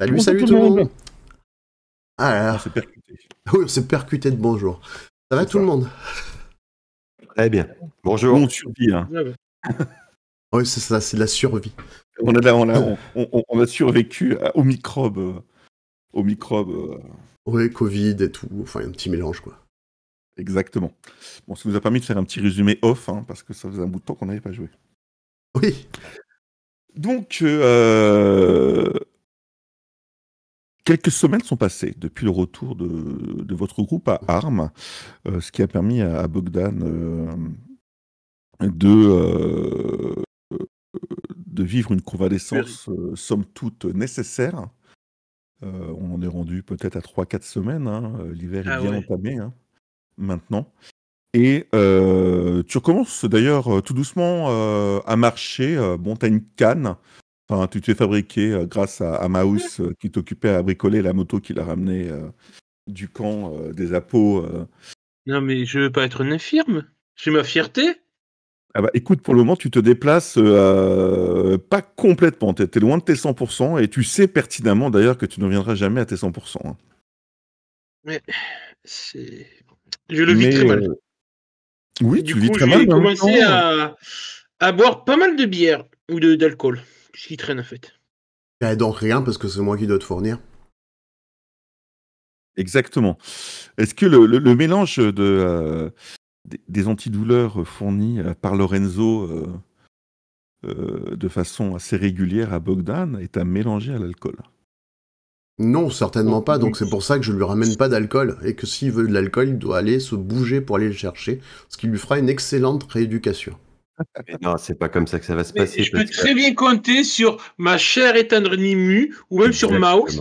Salut, Bonjour salut tout tout le le monde. monde. Ah On là, s'est percuté. oui, on s'est percuté de bonjour. Ça va C'est tout le ça. monde? Très bien. Nous, Bonjour. on survit. Hein. Ouais, ouais. Oui, c'est ça, c'est de la survie. On a survécu aux microbes. Aux microbes. Oui, Covid et tout, enfin, un petit mélange, quoi. Exactement. Bon, ça nous a permis de faire un petit résumé off, hein, parce que ça faisait un bout de temps qu'on n'avait pas joué. Oui, Donc, quelques semaines sont passées depuis le retour de votre groupe à Armes, ce qui a permis à Bogdan de vivre une convalescence, somme toute, nécessaire. On en est rendu peut-être à 3-4 semaines. Hein. L'hiver est Ah bien ouais. entamé hein, maintenant. Et tu recommences d'ailleurs tout doucement à marcher. Bon, tu as une canne. Enfin, tu t'es fabriqué grâce à Maus qui t'occupait à bricoler la moto qu'il a ramenée du camp des Apos. Non, mais je veux pas être une infirme. J'ai ma fierté. Ah bah, écoute, pour le moment, tu te déplaces pas complètement. Tu es loin de tes 100% et tu sais pertinemment d'ailleurs que tu ne reviendras jamais à tes 100%. Hein. Mais c'est. Je le vis très mal. Oui, Du tu le vis coup, très mal, j'ai mais en même commencé temps, à boire pas mal de bière ou d'alcool. Ce qui traîne en fait. donc rien, parce que c'est moi qui dois te fournir. exactement. Est-ce que le mélange des antidouleurs fournis par Lorenzo de façon assez régulière à Bogdan est à mélanger à l'alcool? Non, certainement pas, donc Oui. c'est pour ça que je lui ramène pas d'alcool, et que s'il veut de l'alcool, il doit aller se bouger pour aller le chercher, ce qui lui fera une excellente rééducation. Mais non, c'est pas comme ça que ça va se Mais passer. je peux Parce que... très bien compter sur ma chère et tendre Nimu ou même sur Maus.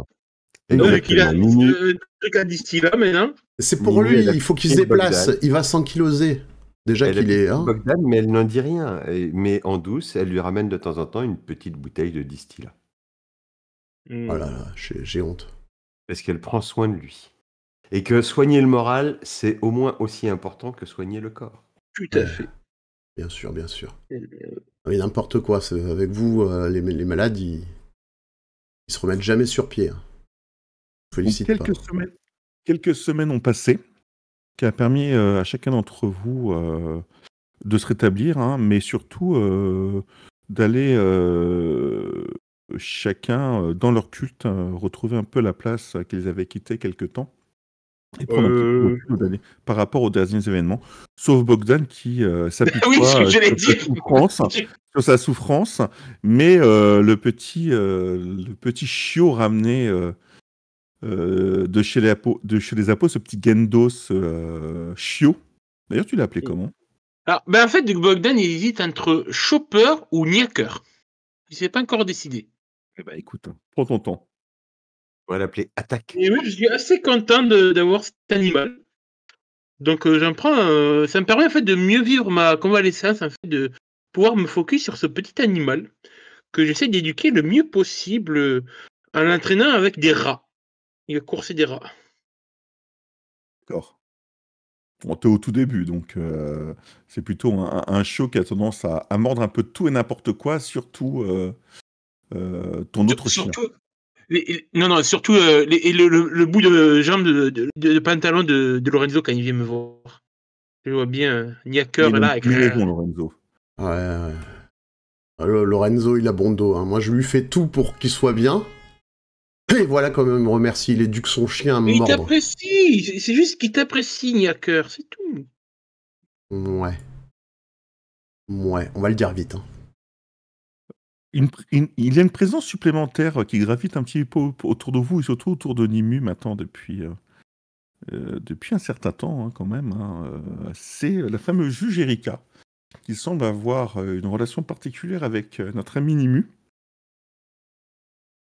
Exactement. Qu'il a Mimi, un truc à distillat maintenant. C'est pour Mimi, lui, elle a il faut qu'il se piqué déplace, Bogdan. il va s'ankyloser. Déjà Elle a qu'il est... piqué Hein, Bogdan, mais elle n'en dit rien. Mais en douce, elle lui ramène de temps en temps une petite bouteille de distillat. oh là là, j'ai honte. Parce qu'elle prend soin de lui. Et que soigner le moral, c'est au moins aussi important que soigner le corps. Tout à fait. Bien sûr, bien sûr. Mais n'importe quoi, avec vous, les malades, ils se remettent jamais sur pied. Hein. Donc, Félicite pas. quelques semaines ont passé, qui a permis à chacun d'entre vous de se rétablir, hein, mais surtout d'aller chacun dans leur culte retrouver un peu la place qu'ils avaient quittée quelque temps et prendre un petit peu de recul par rapport aux derniers événements. Sauf Bogdan qui s'apitoie Oui, ce que j'allais sur dire. sur sa souffrance, mais le petit chiot ramené de chez les Apos, ce petit Gendos chiot. D'ailleurs, tu l'as appelé comment? Alors, en fait, Bogdan, il hésite entre Chopper ou Niaker. Il s'est pas encore décidé. Eh ben, écoute, prends ton temps. On va l'appeler Attaque. Et oui, je suis assez content d'avoir cet animal. Donc, j'en prends. Ça me permet en fait de mieux vivre ma convalescence, en fait, de pouvoir me focus sur ce petit animal que j'essaie d'éduquer le mieux possible en l'entraînant avec des rats. Il va courser des rats. D'accord. Bon, t'es au tout début, donc c'est plutôt un chiot qui a tendance à mordre un peu tout et n'importe quoi, surtout ton autre chien. Surtout le bout de jambe de pantalon de Lorenzo quand il vient me voir. Je vois bien Niaker là. Avec... raison, Lorenzo. Ouais. Alors, Lorenzo, il a bon dos. Hein. Moi, je lui fais tout pour qu'il soit bien. Et voilà comment il me remercie. Il éduque son chien à me Mais il mordre. t'apprécie. C'est juste qu'il t'apprécie, Niaker. C'est tout. Ouais, on va le dire vite. Hein. Il y a une présence supplémentaire qui gravite un petit peu autour de vous et surtout autour de Nimu maintenant depuis un certain temps hein, quand même. Hein. C'est la fameuse juge Erika qui semble avoir une relation particulière avec notre ami Nimu.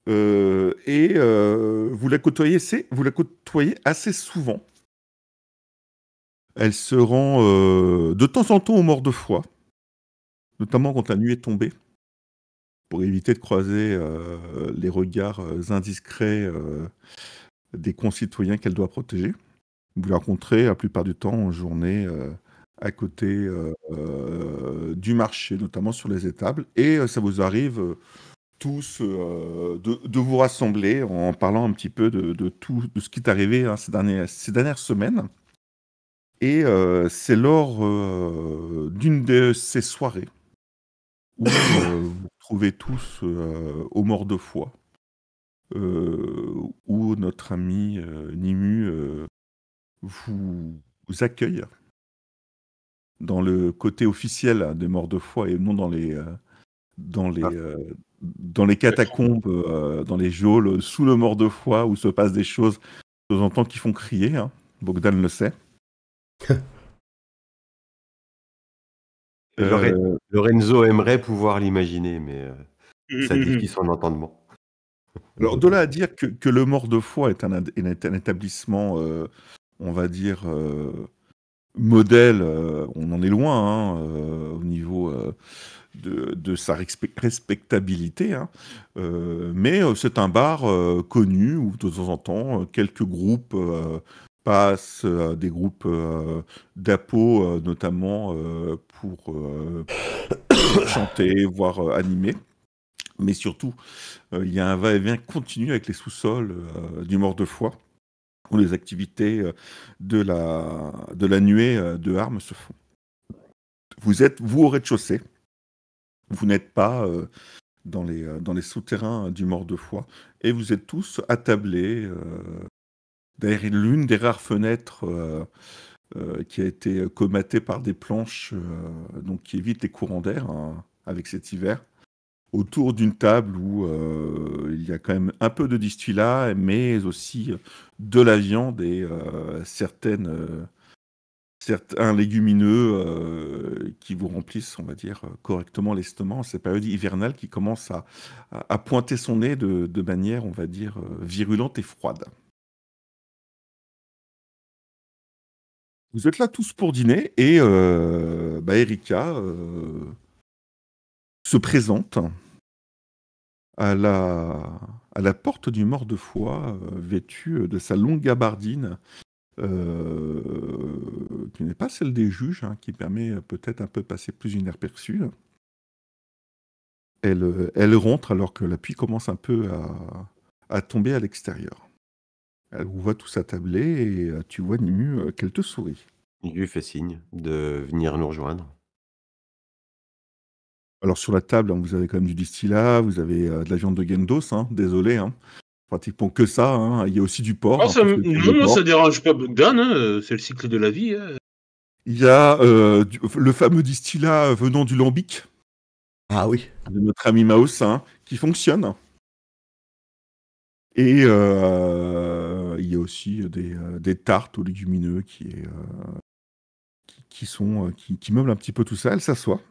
Vous la côtoyez assez souvent. Elle se rend de temps en temps aux morts de foi, notamment quand la nuit est tombée, pour éviter de croiser les regards indiscrets des concitoyens qu'elle doit protéger. Vous la rencontrez la plupart du temps en journée à côté du marché, notamment sur les étables, et ça vous arrive tous de vous rassembler en parlant un petit peu de tout de ce qui est arrivé ces dernières semaines. Et c'est lors d'une de ces soirées où vous vous retrouvez tous au mort de foi, où notre ami Nimu vous accueille dans le côté officiel des morts de foi et non dans les catacombes, dans les geôles, sous le mort de foi, où se passent des choses de temps en temps qui font crier. Hein. Bogdan le sait. Lorenzo aimerait pouvoir l'imaginer, mais ça défie son entendement. Alors, de là à dire que le mort de foi est un établissement, on va dire, modèle, on en est loin hein, au niveau de sa respectabilité, hein. Mais c'est un bar connu où de temps en temps, quelques groupes passent, des groupes d'apo notamment pour chanter, voire animer. Mais surtout, il y a un va-et-vient continu avec les sous-sols du mort de foi, où les activités de la nuée de armes se font. Vous êtes, vous, au rez-de-chaussée. Vous n'êtes pas dans les souterrains du mort de foi. Et vous êtes tous attablés derrière l'une des rares fenêtres qui a été colmatée par des planches donc qui évitent les courants d'air hein, avec cet hiver. Autour d'une table où il y a quand même un peu de distillat, mais aussi de la viande et certains légumineux qui vous remplissent, on va dire, correctement l'estomac en cette période hivernale qui commence à pointer son nez de manière, on va dire, virulente et froide. Vous êtes là tous pour dîner et Erika se présente à la porte du mort de foi, vêtue de sa longue gabardine, qui n'est pas celle des juges, hein, qui permet peut-être un peu de passer plus inaperçue. Elle rentre alors que la pluie commence un peu à tomber à l'extérieur. Elle vous voit tous attablés et tu vois Nimu qu'elle te sourit. Il lui fait signe de venir nous rejoindre. Alors sur la table, hein, vous avez quand même du distillat, vous avez de la viande de Gendos, hein, désolé, hein, pratiquement que ça. Hein. Il y a aussi du porc. Oh, hein, ça, pour ceux qui aiment le non, porc. ça dérange pas Bogdan, hein, c'est le cycle de la vie. Hein. Il y a le fameux distillat venant du lambic Ah oui. de notre ami Maos, hein, qui fonctionne. Et il y a aussi des tartes aux légumineux qui meublent un petit peu tout ça. Elle s'assoit.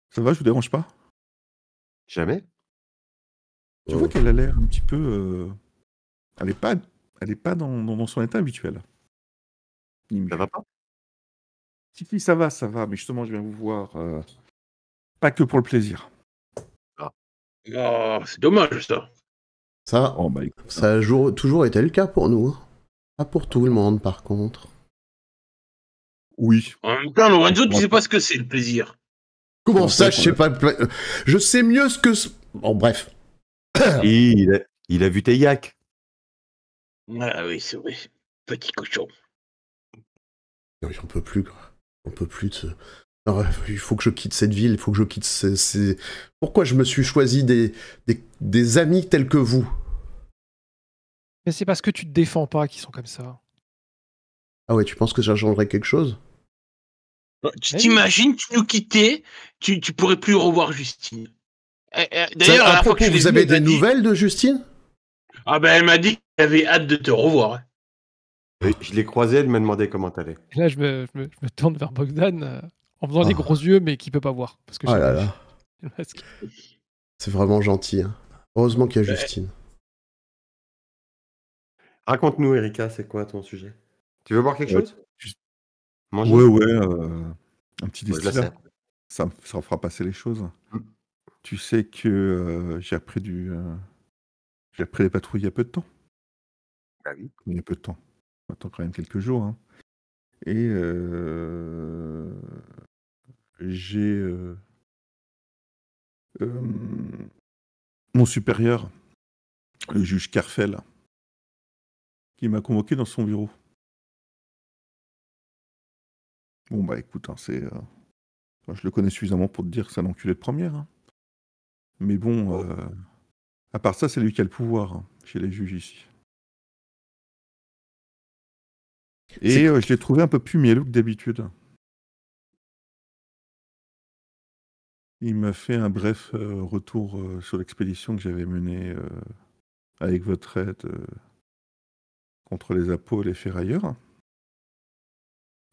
Ça va, je vous dérange pas? Jamais? Tu vois qu'elle a l'air un petit peu... Elle n'est pas dans son état habituel. Ça va pas? Si, ça va, mais justement, je viens vous voir. Pas que pour le plaisir. Oh, c'est dommage ça. Ça, Oh, bah, écoute, ça a toujours été le cas pour nous. Hein. Pas pour tout le monde, par contre. oui. En même temps, Lorenzo, tu sais pas ce que c'est le plaisir. Comment ça, je sais pas. Je sais mieux ce que. Bon, bref. Et il a vu tes yaks. Ah oui, c'est vrai. Petit cochon. Non, j'en peux plus, quoi. J'en peux plus de ce. Non, il faut que je quitte cette ville, il faut que je quitte ces... Pourquoi je me suis choisi des amis tels que vous? Mais c'est parce que tu te défends pas qu'ils sont comme ça. Ah ouais, tu penses que ça changerait quelque chose? Tu t'imagines, tu nous quittais, tu pourrais plus revoir Justine. D'ailleurs, À propos, vous avez des nouvelles de Justine? Ah ben, elle m'a dit qu'elle avait hâte de te revoir. Je l'ai croisé, elle m'a demandé comment t'allais. Et là, je me tourne vers Bogdan en faisant des gros yeux, mais qui peut pas voir. Parce que Ah là là. j'ai le masque. C'est vraiment gentil. Hein. Heureusement qu'il y a Justine. Raconte-nous, Erika, c'est quoi ton sujet? Tu veux boire quelque chose? Manger? Ouais, un petit Je la distillat. sers. Ça fera passer les choses. Tu sais que j'ai appris les patrouilles il y a peu de temps. Bah oui. Il y a peu de temps. Maintenant quand même quelques jours. Hein. Et j'ai Euh, mon supérieur, le juge Carfel, qui m'a convoqué dans son bureau. Bon, bah écoute, hein, je le connais suffisamment pour te dire que c'est un enculé de première. Hein. Mais bon, à part ça, c'est lui qui a le pouvoir hein, chez les juges ici. Et je l'ai trouvé un peu plus mielleux que d'habitude. Il m'a fait un bref retour sur l'expédition que j'avais menée avec votre aide contre les appos et les ferrailleurs.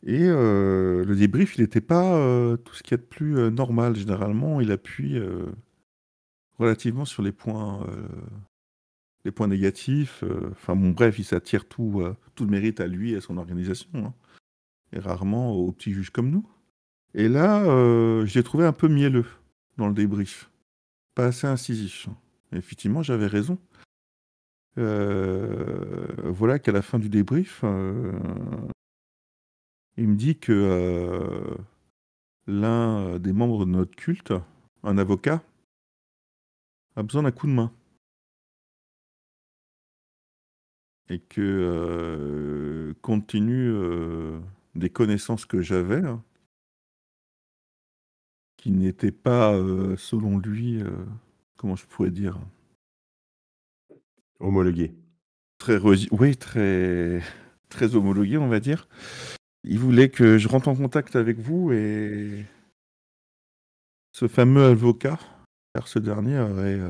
Et le débrief, il n'était pas tout ce qu'il y a de plus normal. Généralement, il appuie relativement sur les points négatifs. Enfin bon, bref, il s'attire tout le mérite à lui et à son organisation. Hein. Et rarement aux petits juges comme nous. Et là, je l'ai trouvé un peu mielleux dans le débrief. Pas assez incisif. Et effectivement, j'avais raison. Voilà qu'à la fin du débrief, il me dit que l'un des membres de notre culte, un avocat, a besoin d'un coup de main. Et que, compte tenu des connaissances que j'avais, hein, qui n'étaient pas, selon lui, comment je pourrais dire, Homologué. oui, très homologué, on va dire. Il voulait que je rentre en contact avec vous et ce fameux avocat, car ce dernier aurait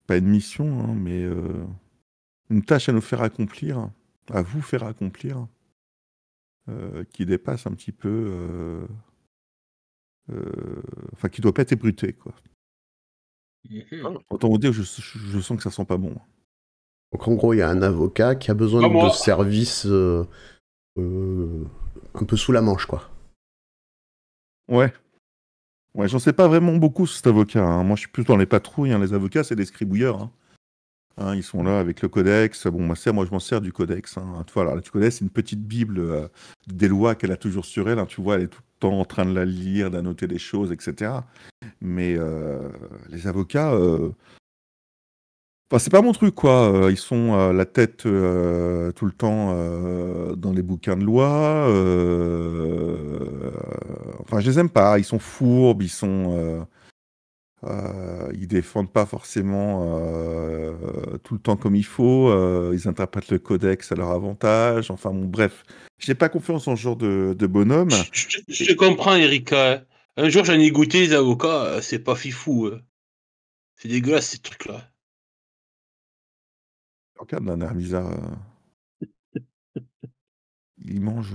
pas une mission, hein, mais une tâche à nous faire accomplir, à vous faire accomplir, qui dépasse un petit peu, enfin qui doit pas être ébruté, quoi. Autant vous dire, je sens que ça sent pas bon. Donc en gros, il y a un avocat qui a besoin Pas de moi. services un peu sous la manche, quoi. Ouais. Ouais, j'en sais pas vraiment beaucoup sur cet avocat. Hein. Moi, je suis plus dans les patrouilles. Hein. Les avocats, c'est des scribouilleurs. Hein. Hein, ils sont là avec le codex. Bon, moi, je m'en sers du codex. Hein. Tu vois, alors, tu connais, c'est une petite bible des lois qu'elle a toujours sur elle. Hein. Tu vois, elle est tout le temps en train de la lire, d'annoter des choses, etc. Mais les avocats, enfin, c'est pas mon truc, quoi. Ils sont la tête tout le temps dans les bouquins de loi. Enfin, je les aime pas. Ils sont fourbes, ils défendent pas forcément tout le temps comme il faut. Ils interprètent le codex à leur avantage. Enfin, bon, bref. J'ai pas confiance en ce genre de bonhomme. Je te comprends, Erika. Un jour, j'en ai goûté les avocats. C'est pas fifou. C'est dégueulasse, ces trucs-là. Regarde d'un air bizarre. Il mange.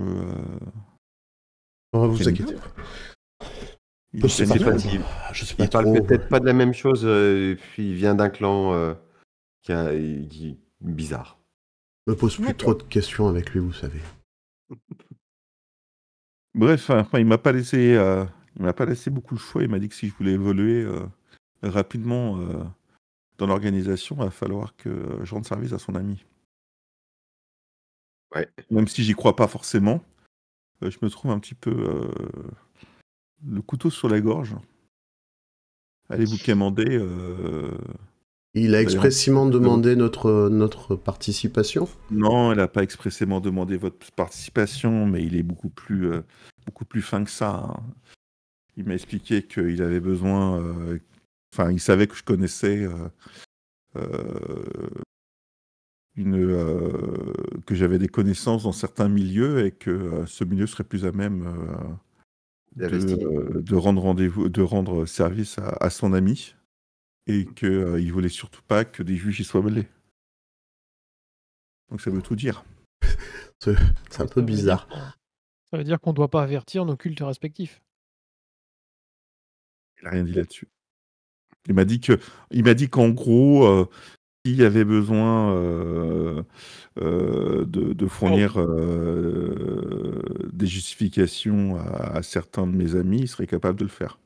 Non, vous Quel inquiétez niveau pas. Il Je sais est pas C'est trop. facile. Je sais pas Il parle trop. peut-être pas de la même chose, et puis il vient d'un clan qui est bizarre. Je me pose plus trop de questions avec lui, vous savez. Bref, enfin, il m'a pas laissé beaucoup de choix. Il m'a dit que si je voulais évoluer rapidement dans l'organisation, il va falloir que je rende service à son ami. Ouais. Même si j'y crois pas forcément, je me trouve un petit peu le couteau sur la gorge. Allez vous quémander. Il a d'ailleurs, expressément demandé notre participation. Non, elle n'a pas expressément demandé votre participation, mais il est beaucoup plus fin que ça. Hein. Il m'a expliqué qu'il avait besoin. Enfin, il savait que je connaissais que j'avais des connaissances dans certains milieux et que ce milieu serait plus à même de rendre service à son ami et qu'il voulait surtout pas que des juges y soient mêlés. Donc ça veut tout dire. C'est un peu bizarre. Ça veut dire qu'on ne doit pas avertir nos cultes respectifs. Il n'a rien dit là-dessus. Il m'a dit qu'en gros, s'il y avait besoin de fournir des justifications à certains de mes amis, il serait capable de le faire.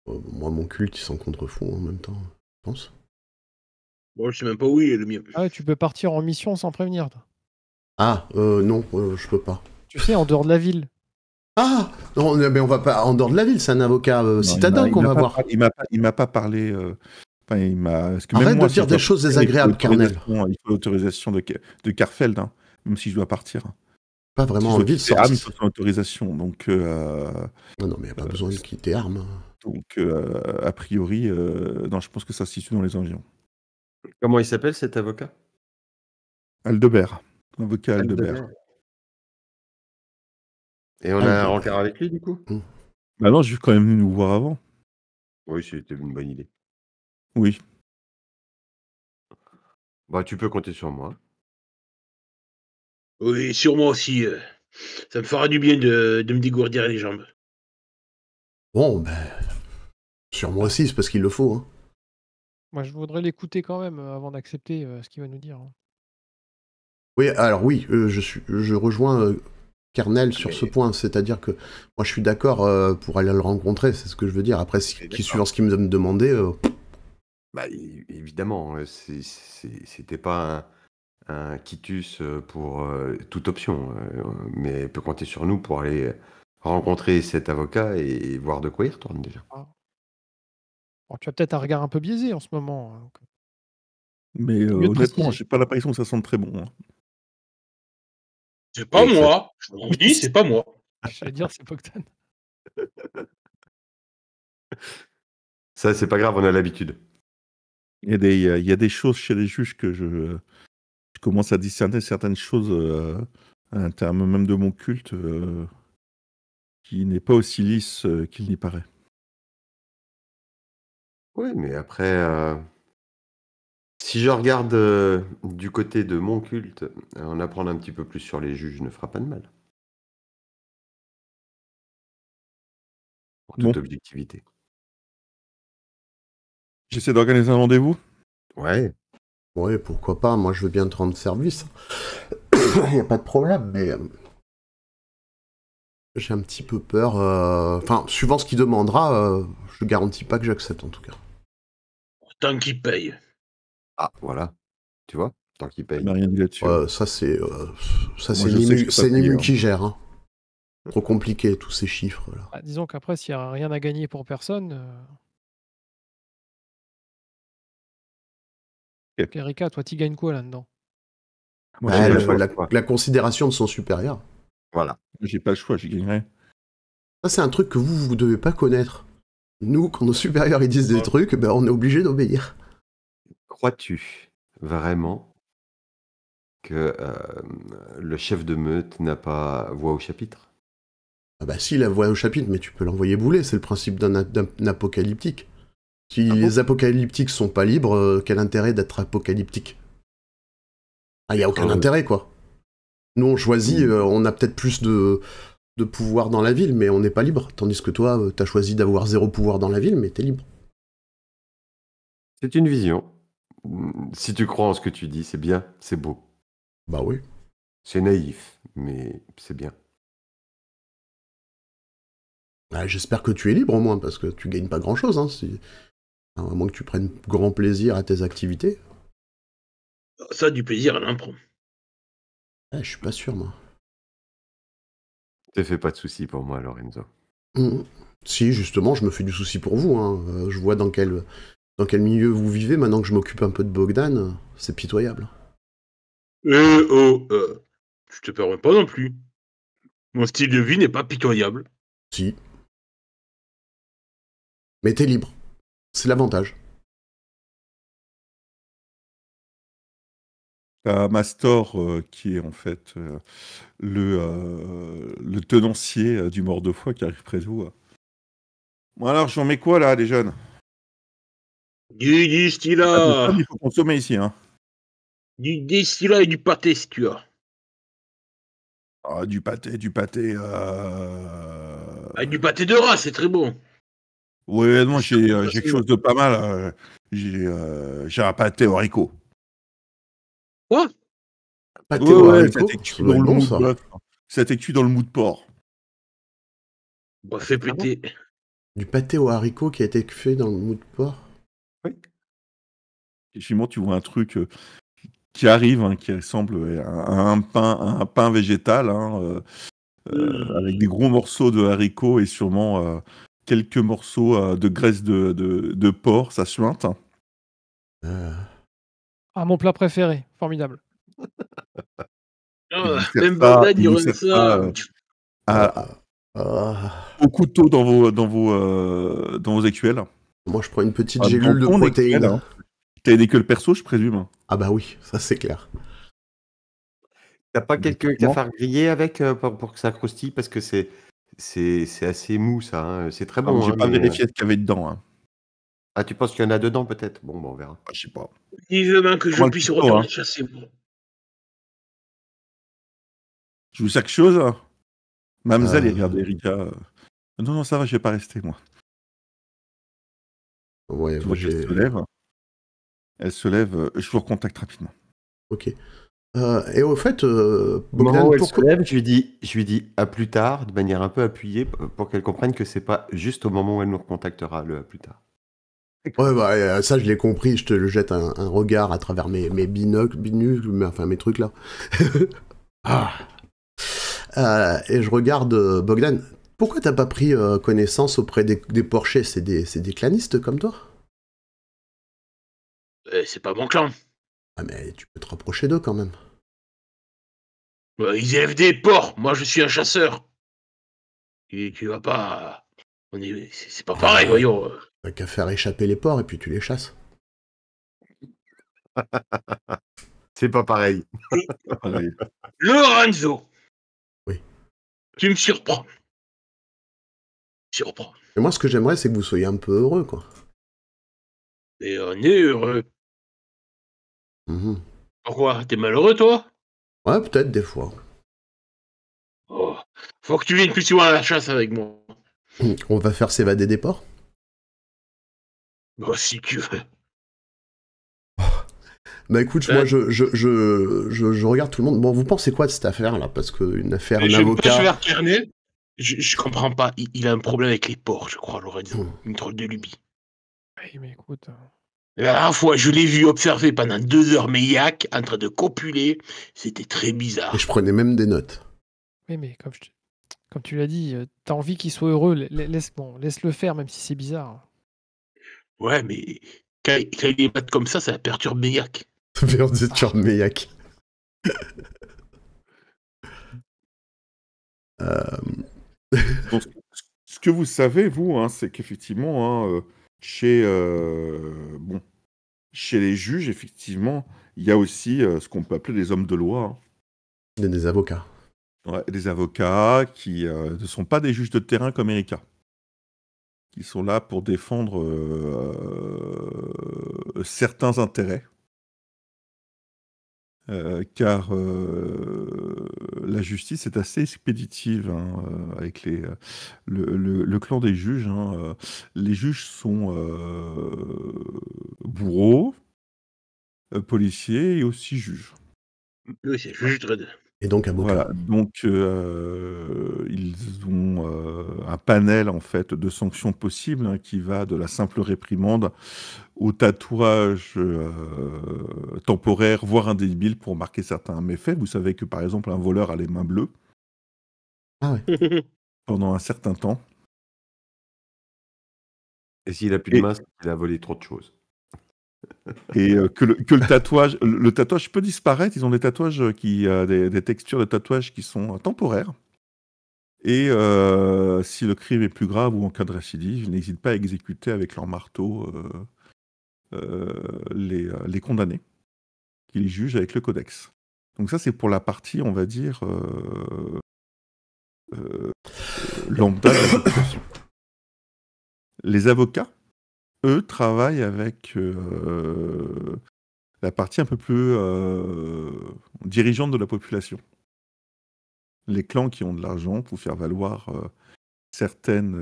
Moi, mon culte, il s'en contrefou en même temps, je pense. Bon, je sais même pas où il est le mien. Ah, tu peux partir en mission sans prévenir, toi. Ah, non, je peux pas. Tu sais, en dehors de la ville. Ah non, mais on va pas en dehors de la ville, c'est un avocat Non, citadin qu'on va voir. Il m'a pas parlé. Enfin, parce que même Arrête moi, de si dire je des dois choses partir, désagréables, Carnel. il faut l'autorisation de Karfeld, hein, même si je dois partir. Pas Si vraiment je dois envie de quitter Arm, il sortir. faut son autorisation. Donc, Non, mais il n'y a pas besoin de quitter Armes. a priori, non, je pense que ça se situe dans les environs. Comment il s'appelle cet avocat? Aldebert, avocat Aldebert. Et on a un rencard avec lui, du coup? Bah non, je suis quand même venu nous voir avant. Oui, c'était une bonne idée. Oui. Bah, tu peux compter sur moi. Oui, sur moi aussi. Ça me fera du bien de me dégourdir les jambes. Bon, ben. Sur moi aussi, c'est parce qu'il le faut. Hein. Moi, je voudrais l'écouter quand même avant d'accepter ce qu'il va nous dire. Oui, alors oui, je rejoins Kernel sur ce point, c'est-à-dire que moi je suis d'accord pour aller le rencontrer, c'est ce que je veux dire. Après, suivant ce qu'il me demandait, Bah, évidemment, c'était pas un quitus pour toute option, mais il peut compter sur nous pour aller rencontrer cet avocat et voir de quoi il retourne déjà. Bon, tu as peut-être un regard un peu biaisé en ce moment. Donc, Mais mieux de honnêtement, préciser. j'ai pas l'impression que ça sente très bon. Hein. C'est pas Et que ça- moi. Je vous dis, c'est pas moi. J'allais dire, c'est Bogdan. Ça, c'est pas grave, on a l'habitude. Il y a des choses chez les juges que je commence à discerner certaines choses à l'intérieur même de mon culte qui n'est pas aussi lisse qu'il n'y paraît. Oui, mais après, si je regarde du côté de mon culte, en apprendre un petit peu plus sur les juges ne fera pas de mal. En toute Bon. objectivité. J'essaie d'organiser un rendez-vous. Ouais. ouais, pourquoi pas, moi je veux bien te rendre service. Il n'y a pas de problème, mais j'ai un petit peu peur. Enfin, suivant ce qu'il demandera, je garantis pas que j'accepte en tout cas. Tant qu'il paye. Ah, voilà. Tu vois, tant qu'il Je paye. n'ai rien dit là-dessus. Ça c'est Moi, c'est je sais que je suis pas payé, Nimu hein. qui gère. Hein. Trop compliqué tous ces chiffres là. Bah, disons qu'après, s'il n'y a rien à gagner pour personne. Ok. Erika, toi, tu gagnes quoi là-dedans? Moi, Bah, j'ai pas le choix. la considération de son supérieur. Voilà. J'ai pas le choix, j'y gagnerai. Ça c'est un truc que vous devez pas connaître. Nous, quand nos supérieurs ils disent des trucs, ben on est obligé d'obéir. Crois-tu vraiment que le chef de meute n'a pas voix au chapitre? Ah bah si, la voix au chapitre, mais tu peux l'envoyer bouler, c'est le principe d'un apocalyptique. Si les apocalyptiques sont pas libres, quel intérêt d'être apocalyptique? Ah, y a aucun intérêt, quoi. Nous, on choisit, on a peut-être plus de pouvoir dans la ville, mais on n'est pas libre. Tandis que toi, t'as choisi d'avoir 0 pouvoir dans la ville, mais t'es libre. C'est une vision. Si tu crois en ce que tu dis, c'est bien, c'est beau. Bah oui. C'est naïf, mais c'est bien. Ah, j'espère que tu es libre, au moins, parce que tu gagnes pas grand-chose, hein, à moins que tu prennes grand plaisir à tes activités. Ça, du plaisir, elle en prend. Ah, je suis pas sûr, moi. Te fais pas de soucis pour moi, Lorenzo. Si, justement, je me fais du souci pour vous. Hein. Je vois dans quel milieu vous vivez. Maintenant que je m'occupe un peu de Bogdan, c'est pitoyable. Je te permets pas non plus. Mon style de vie n'est pas pitoyable. Si. Mais t'es libre. C'est l'avantage. T'as Mastor qui est en fait le tenancier du mort de foi qui arrive près de vous. Bon alors, j'en mets quoi là, les jeunes? Du distillat. Il faut consommer ici, hein. Du distillat et du pâté, si tu as. Ah, du pâté. Du pâté de rat, c'est très bon. Ouais, non, j'ai quelque chose de pas mal. J'ai un pâté au haricot. Quoi? Pâté au haricot, ça t'écue dans le mou de bœuf. Ça t'écue dans le mou de porc. Bah, fais péter. Du pâté au haricot qui a été fait dans le mou de porc. Oui. Effectivement, tu vois un truc qui arrive, hein, qui ressemble à un pain végétal, hein, avec des gros morceaux de haricots et sûrement quelques morceaux de graisse de porc, ça suinte. Ah, mon plat préféré, formidable. Et vous faire Même ça, Bogdan, il vous aurait faire ça. au couteau dans vos écuelles. Moi, je prends une petite Dans gélule de ton protéines. écuelle, hein. T'as des écuelles perso, je présume. Ah bah oui, ça c'est clair. T'as pas quelques Exactement. cafards grillés avec pour que ça croustille parce que c'est assez mou ça. Hein. C'est très Alors, bon. j'ai Hein, pas mais, vérifié ce qu'il y avait dedans. Hein. Ah, tu penses qu'il y en a dedans peut-être? Bon, on verra. Je sais pas. Vivement que je Prends le puisse couteau, retourner hein. chasser. Moi. Je vous sais quelque chose. Mamzelle, il Euh, regarde Erika. Non, ça va, je vais pas rester, moi. Ouais, Tu moi vois qu'elle j'ai. se lève. Elle se lève. Je vous recontacte rapidement. Ok. Et au fait, Au moment Bogdan, où elle se pourquoi. lève, je lui dis à plus tard, de manière un peu appuyée, pour qu'elle comprenne que c'est pas juste au moment où elle nous recontactera le à plus tard. Ouais, bah, ça je l'ai compris, je te jette un regard à travers mes binocles, enfin mes trucs là. Ah. Et je regarde Bogdan. Pourquoi t'as pas pris connaissance auprès des porchers? C'est des clanistes comme toi? C'est pas mon clan. Ah, mais tu peux te rapprocher d'eux quand même. Ils élèvent des porcs. Moi, je suis un chasseur. Et tu vas pas. C'est pas pareil, voyons. T'as qu'à faire échapper les porcs et puis tu les chasses. C'est pas pareil. Pareil. Lorenzo. Oui. Tu me surprends. Surprends. Et moi, ce que j'aimerais, c'est que vous soyez un peu heureux, quoi. Et on est heureux. Mhm. Pourquoi? T'es malheureux, toi? Ouais, peut-être des fois. Oh. Faut que tu viennes plus souvent à la chasse avec moi. On va faire s'évader des porcs? Bon, si tu veux. Bah écoute, moi je regarde tout le monde. Bon, vous pensez quoi de cette affaire là? Parce qu'une affaire, un Je me penche avocat. vers Kearney. Je comprends pas. Il a un problème avec les porcs, je crois, Lorenzo. Une drôle de lubie. Oui, mais écoute. La dernière fois, je l'ai vu observer pendant 2 heures mes yaks en train de copuler. C'était très Et bizarre. je prenais même des notes. Oui, mais comme tu l'as dit, t'as envie qu'il soit heureux, laisse-le faire, même si c'est bizarre. Ouais, mais quand il est battre comme ça perturbe mes yaks. Ça fait des tueurs de Meillac. Donc, ce que vous savez, vous, hein, c'est qu'effectivement, hein, chez les juges, effectivement, il y a aussi ce qu'on peut appeler des hommes de loi. Hein. Il y a des avocats. Ouais, des avocats qui ne sont pas des juges de terrain comme Erika. Qui sont là pour défendre certains intérêts. Car la justice est assez expéditive hein, avec le clan des juges. Hein, les juges sont bourreaux, policiers et aussi juges. Oui, c'est juste Dredd. Et donc avocats. Voilà, donc ils ont un panel en fait de sanctions possibles hein, qui va de la simple réprimande au tatouage temporaire, voire indélébile pour marquer certains méfaits. Vous savez que par exemple un voleur a les mains bleues Ah ouais. pendant un certain temps. Et s'il a plus de main, c'est qu'il a volé trop de choses. Et que le tatouage peut disparaître. Ils ont des tatouages des textures de tatouage qui sont temporaires. Et si le crime est plus grave ou en cas de récidive, ils n'hésitent pas à exécuter avec leur marteau les condamnés, qu'ils jugent avec le codex. Donc ça, c'est pour la partie, on va dire, lambda de la population. Les avocats, eux, travaillent avec la partie un peu plus dirigeante de la population. Les clans qui ont de l'argent pour faire valoir certaines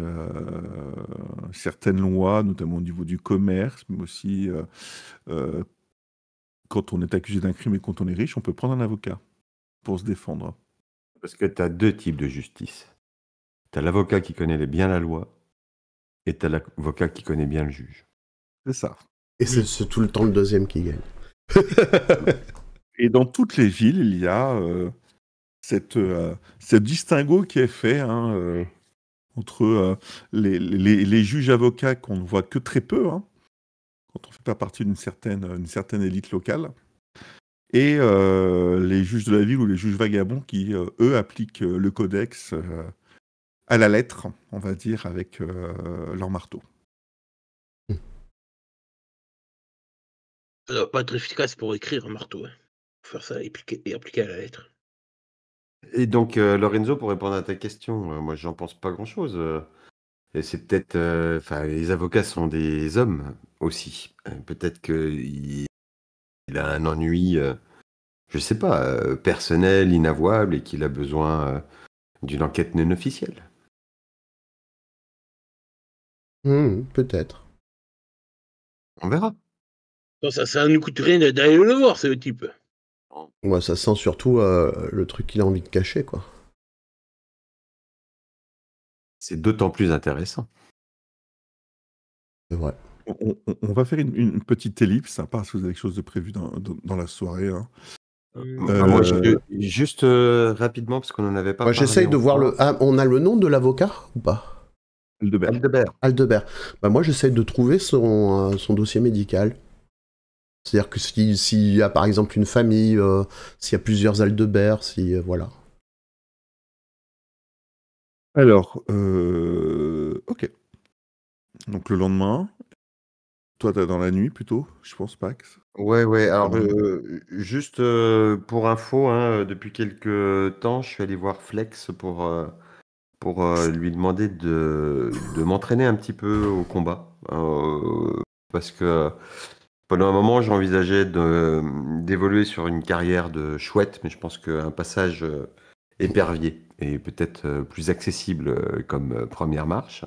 lois, notamment au niveau du commerce, mais aussi quand on est accusé d'un crime et quand on est riche, on peut prendre un avocat pour se défendre. Parce que tu as 2 types de justice. Tu as l'avocat qui connaît bien la loi et tu as l'avocat qui connaît bien le juge. C'est ça. Et c'est tout le temps le deuxième qui gagne. Et dans toutes les villes, il y a ce distinguo qui est fait entre les juges avocats qu'on ne voit que très peu, quand on ne fait pas partie d'une certaine élite locale, et les juges de la ville ou les juges vagabonds qui, eux, appliquent le codex à la lettre, on va dire, avec leur marteau. Ça doit pas être efficace pour écrire un marteau. Faut faire ça et appliquer à la lettre. Et donc, Lorenzo, pour répondre à ta question, moi, j'en pense pas grand-chose. Et c'est peut-être, enfin, les avocats sont des hommes aussi. Peut-être qu'il a un ennui, je sais pas, personnel, inavouable, et qu'il a besoin d'une enquête non officielle. Peut-être. On verra. Non, ça ne nous coûte rien d'aller le voir, ce type. Ouais, ça sent surtout le truc qu'il a envie de cacher, quoi. C'est d'autant plus intéressant. C'est vrai. On va faire une petite ellipse, à part si vous avez quelque chose de prévu dans la soirée. Moi, juste rapidement, parce qu'on en avait pas Moi, parlé. j'essaye de voir encore. on a le nom de l'avocat ou pas? Aldebert. Aldebert. Aldebert. Bah, moi, j'essaye de trouver son dossier médical. C'est-à-dire que s'il y a par exemple une famille, s'il y a plusieurs Aldebert, voilà. Alors, ok. Donc le lendemain, toi t'es dans la nuit plutôt, je pense, Pax. Ouais. Alors, juste pour info, depuis quelques temps, je suis allé voir Flex pour lui demander de m'entraîner un petit peu au combat. Parce que pendant un moment, j'envisageais d'évoluer sur une carrière de chouette, mais je pense qu'un passage épervier est peut-être plus accessible comme première marche.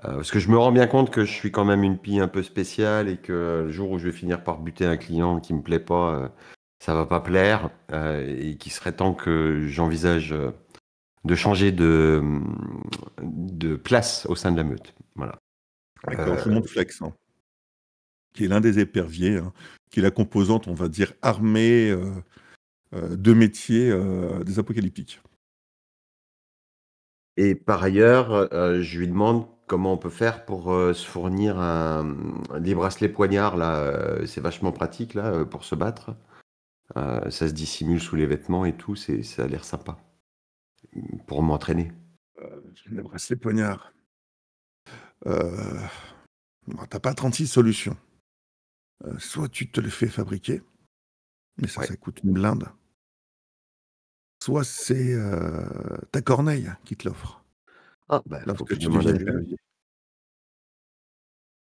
Parce que je me rends bien compte que je suis quand même une pie un peu spéciale et que le jour où je vais finir par buter un client qui me plaît pas, ça va pas plaire et qu'il serait temps que j'envisage de changer de place au sein de la meute. Voilà. D'accord, je vous montre Flex, qui est l'un des éperviers, qui est la composante, on va dire, armée de métiers des apocalyptiques. Et par ailleurs, je lui demande comment on peut faire pour se fournir des bracelets poignards. Là, c'est vachement pratique là, pour se battre. Ça se dissimule sous les vêtements et tout. Ça a l'air sympa pour m'entraîner. Les bracelets poignards. T'as pas 36 solutions. Soit tu te les fais fabriquer, mais ça coûte une blinde. Soit c'est ta corneille qui te l'offre. Ah, bah, faut Lorsque que je tu demande à deviens Julius. épervier.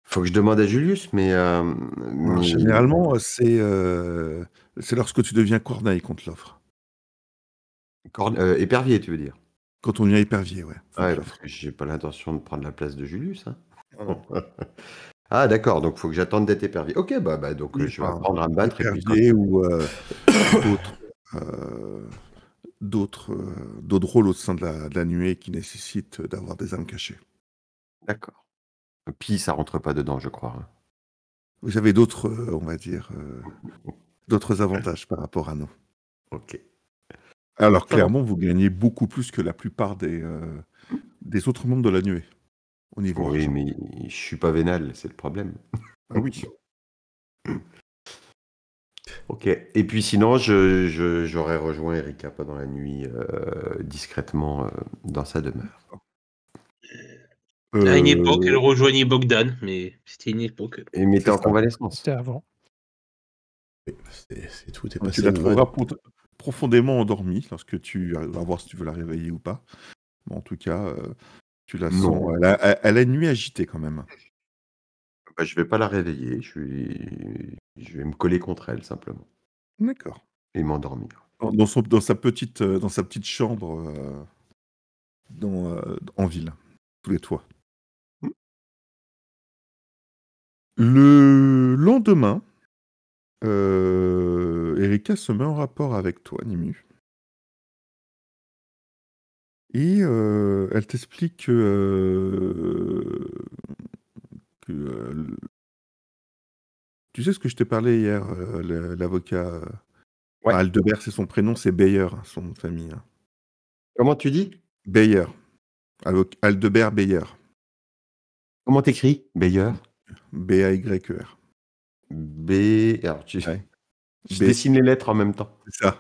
Faut que je demande à Julius, mais Alors, généralement, c'est lorsque tu deviens corneille qu'on te l'offre. épervier, tu veux dire? Quand on devient épervier, ouais. Ouais, parce que j'ai pas l'intention de prendre la place de Julius. Non. Ah, d'accord, donc faut que j'attende d'être épervier. Ok, bah donc Oui, je vais apprendre à me battre. épervier ou d'autres rôles au sein de la nuée qui nécessitent d'avoir des armes cachées. D'accord. Puis ça rentre pas dedans, je crois. Vous avez d'autres, on va dire, d'autres avantages par rapport à nous. Ok. Alors, Ça clairement, vous gagnez beaucoup plus que la plupart des autres membres de la nuée au niveau Oui, argent. mais je suis pas vénal, c'est le problème. Ah oui. Ok. Et puis sinon, j'aurais rejoint Erika pendant la nuit discrètement dans sa demeure. À une époque, elle rejoignait Bogdan, mais c'était une époque. Et il était en ça. convalescence. C'était avant. C'est tout, t'es Donc, passé tu la de trouveras mode. profondément endormie lorsque tu vas voir si tu veux la réveiller ou pas. Mais en tout cas, tu la Non. sens. Elle a une nuit agitée quand même. Bah, je vais pas la réveiller, je vais me coller contre elle simplement D'accord. et m'endormir. Dans sa petite chambre en ville, tous les toits. Le lendemain, Erika se met en rapport avec toi, Nimu. Et elle t'explique que tu sais ce que je t'ai parlé hier, l'avocat Ouais. Aldebert, c'est son prénom, c'est Beyer, son nom de famille. Comment tu dis? Beyer. Aldebert Beyer. Comment t'écris? Beyer? B-A-Y-E-R. B. Alors, Ouais. je B. dessine les lettres en même temps. C'est ça.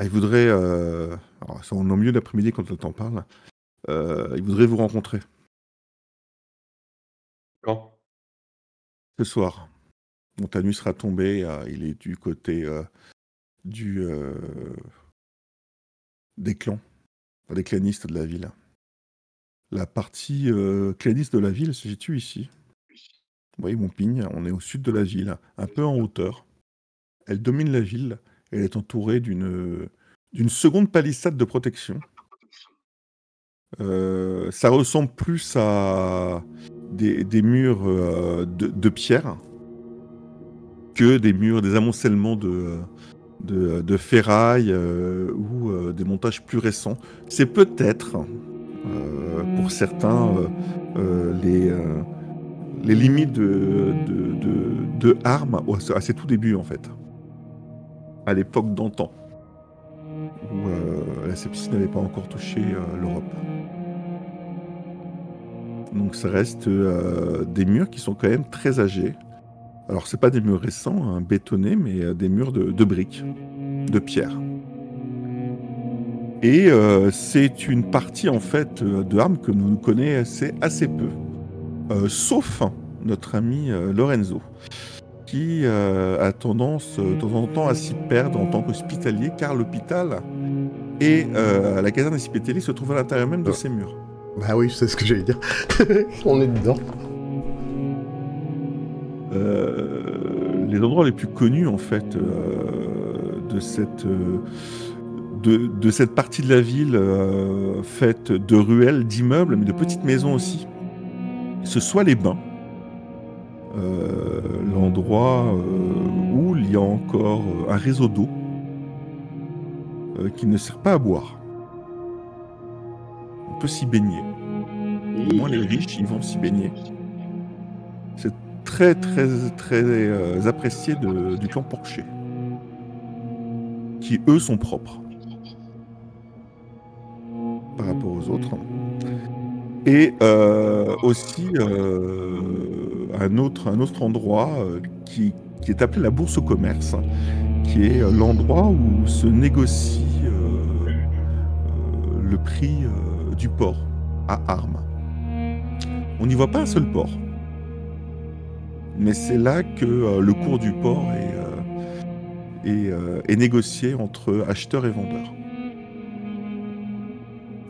Il voudrait, alors c'est au milieu d'après-midi quand on t'en parle, il voudrait vous rencontrer Quand? ce soir. Donc la nuit sera tombée, il est du côté des clans, des clanistes de la ville. La partie claniste de la ville se situe ici. Vous voyez mon ping, on est au sud de la ville, un peu en hauteur. Elle domine la ville, et elle est entourée d'une seconde palissade de protection. Ça ressemble plus à des murs de pierre que des amoncellements de ferraille ou des montages plus récents. C'est peut-être, pour certains, les limites de armes à ses tout débuts, en fait. À l'époque d'antan, où la sepsie n'avait pas encore touché l'Europe. Donc ça reste des murs qui sont quand même très âgés. Alors c'est pas des murs récents, hein, bétonnés, mais des murs de briques, de pierre. Et c'est une partie en fait de armes que nous connaissons assez peu. Sauf notre ami Lorenzo, qui a tendance de temps en temps à s'y perdre en tant qu'hospitalier, car l'hôpital et la caserne hospitalière se trouvent à l'intérieur même de ces murs. Bah oui, c'est ce que j'allais dire. On est dedans. Les endroits les plus connus en fait de cette partie de la ville faite de ruelles, d'immeubles, mais de petites maisons aussi, ce soit les bains. L'endroit où il y a encore un réseau d'eau qui ne sert pas à boire. On peut s'y baigner. Du moins les riches, ils vont s'y baigner. C'est très très très apprécié du clan Porcher, qui eux sont propres par rapport aux autres. Et aussi un autre endroit qui est appelé la Bourse au Commerce, qui est l'endroit où se négocie le prix du port à armes. On n'y voit pas un seul port, mais c'est là que le cours du port est négocié entre acheteurs et vendeurs.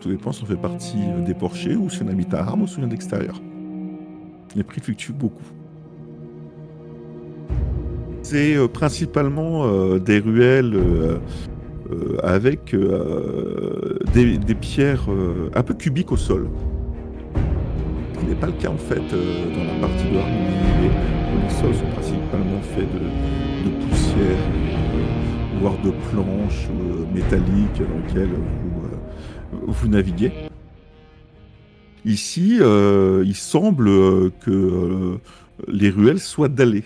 Tout dépend si on fait partie des porchers ou si on habite à Armes ou si on vient d'extérieur. Les prix fluctuent beaucoup. C'est principalement des ruelles avec des pierres un peu cubiques au sol. Ce qui n'est pas le cas en fait dans la partie de Armes où les sols sont principalement faits de poussière, voire de planches métalliques dans lesquelles vous naviguez. Ici, il semble que les ruelles soient dallées,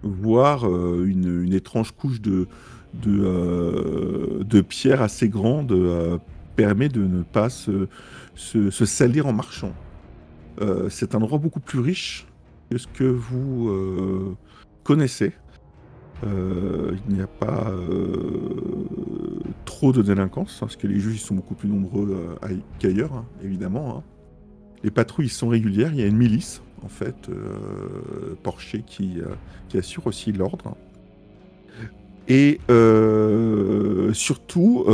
voire une étrange couche de pierre assez grande permet de ne pas se salir en marchant. C'est un endroit beaucoup plus riche que ce que vous connaissez. Il n'y a pas trop de délinquance, parce que les juges sont beaucoup plus nombreux qu'ailleurs, hein, évidemment. Hein. Les patrouilles sont régulières, il y a une milice, en fait, Porcher qui assure aussi l'ordre. Et surtout,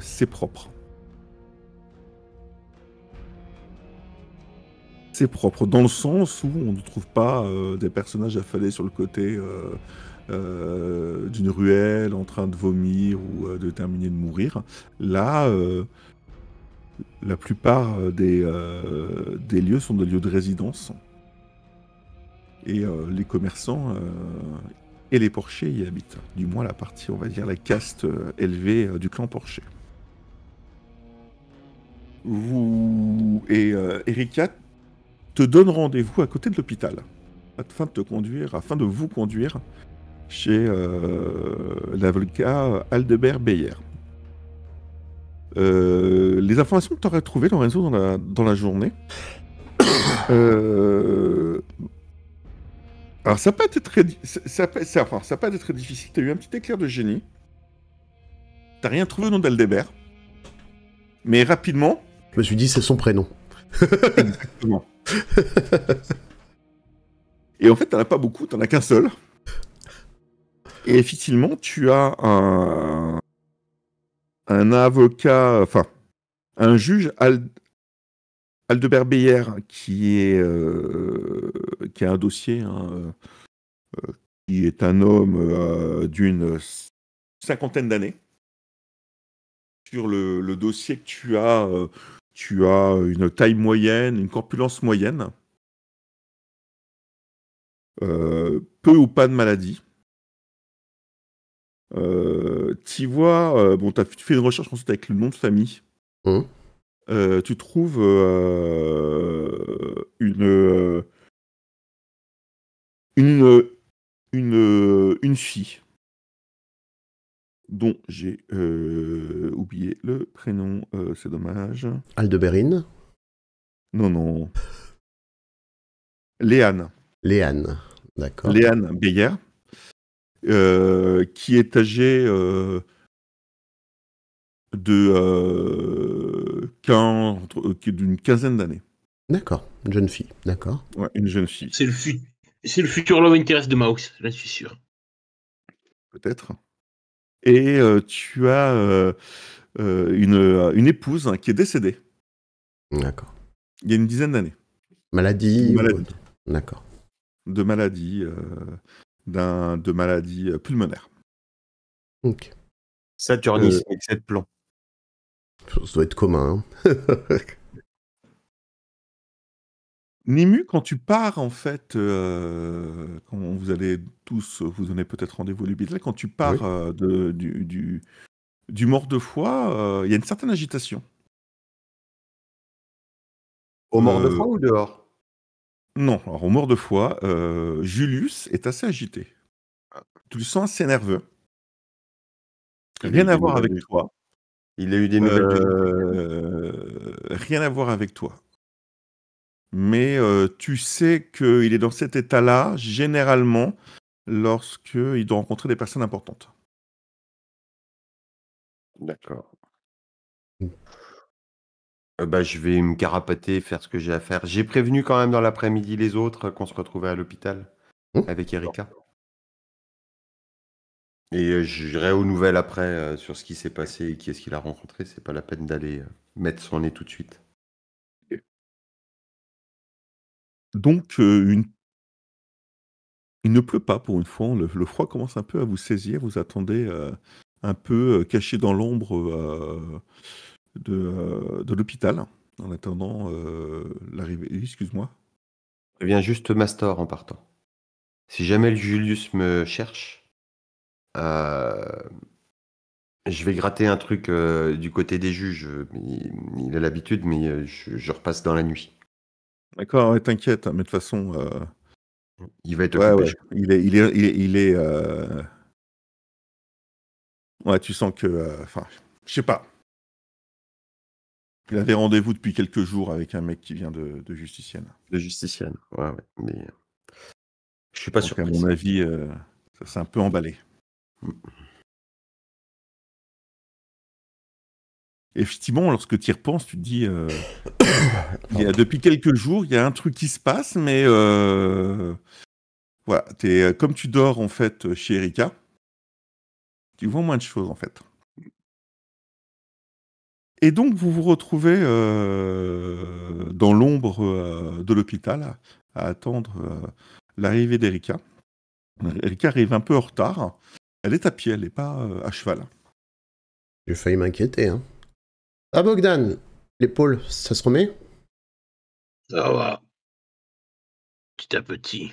c'est propre. C'est propre, dans le sens où on ne trouve pas des personnages affalés sur le côté d'une ruelle en train de vomir ou de terminer de mourir. Là, la plupart des lieux sont des lieux de résidence. Et les commerçants et les porchers y habitent. Du moins la partie, on va dire, la caste élevée du clan Porcher. Erika te donne rendez-vous à côté de l'hôpital afin de vous conduire chez l'avocat Aldebert Beyer. Les informations que tu aurais trouvées, Lorenzo, dans la journée. Alors, ça n'a pas été très difficile. Tu as eu un petit éclair de génie. Tu n'as rien trouvé au nom d'Aldebert. Mais rapidement. Je me suis dit, c'est son prénom. Exactement. Et en fait, tu n'en as pas beaucoup, tu n'en as qu'un seul. Et effectivement, tu as un avocat, enfin, un juge Aldebert Beyer qui a un dossier, qui est un homme d'une 50aine d'années. Sur le dossier que tu as une taille moyenne, une corpulence moyenne, peu ou pas de maladie. Tu vois, tu fais une recherche ensuite avec le nom de famille. Tu trouves une fille dont j'ai oublié le prénom, c'est dommage. Aldebérine? Non. Léane, d'accord. Léane Beyer, qui est âgée d'une quinzaine d'années. D'accord, une jeune fille, d'accord. Ouais, une jeune fille. C'est le futur love interest de Mouse, j'en suis sûr. Peut-être. Et tu as une épouse qui est décédée. D'accord. Il y a une dizaine d'années. Maladie. D'accord. De maladie pulmonaire. Ok. Saturnisme, excès de plomb. Ça doit être commun. Nimu, quand tu pars, en fait, quand vous allez tous vous donner peut-être rendez-vous à l'hôpital, quand tu pars du mort de foie, il y a une certaine agitation. Au mort de foie ou dehors? Non, alors au mort de foie, Julius est assez agité. Tu le sens assez nerveux. Rien à voir avec toi. Il a eu des nouvelles rien à voir avec toi. Mais tu sais qu'il est dans cet état-là, généralement, lorsqu'il doit rencontrer des personnes importantes. D'accord. Je vais me carapater, faire ce que j'ai à faire. J'ai prévenu quand même dans l'après-midi les autres qu'on se retrouvait à l'hôpital avec Erika. Et j'irai aux nouvelles après sur ce qui s'est passé et qui est-ce qu'il a rencontré. C'est pas la peine d'aller mettre son nez tout de suite. Donc, il ne pleut pas pour une fois. Le froid commence un peu à vous saisir. Vous attendez un peu caché dans l'ombre de l'hôpital en attendant l'arrivée. Excuse-moi. Je préviens juste Mastor en partant. Si jamais le Julius me cherche, je vais gratter un truc du côté des juges. Il a l'habitude, mais je repasse dans la nuit. D'accord, ouais, t'inquiète, mais de toute façon, il va être occupé. Il est ouais, tu sens que, enfin, je sais pas. Il avait rendez-vous depuis quelques jours avec un mec qui vient de Justicienne. De Justicienne, ouais, mais je suis pas Donc, surpris. à mon avis, ça s'est un peu emballé. Effectivement, lorsque tu y repenses, tu te dis, depuis quelques jours, il y a un truc qui se passe, mais voilà, comme tu dors en fait chez Erika, tu vois moins de choses en fait. Et donc vous vous retrouvez dans l'ombre de l'hôpital à attendre l'arrivée d'Erika. Erika arrive un peu en retard. Elle est à pied, elle n'est pas à cheval. J'ai failli m'inquiéter. Hein. Ah Bogdan, l'épaule, ça se remet? Ça va. Petit à petit.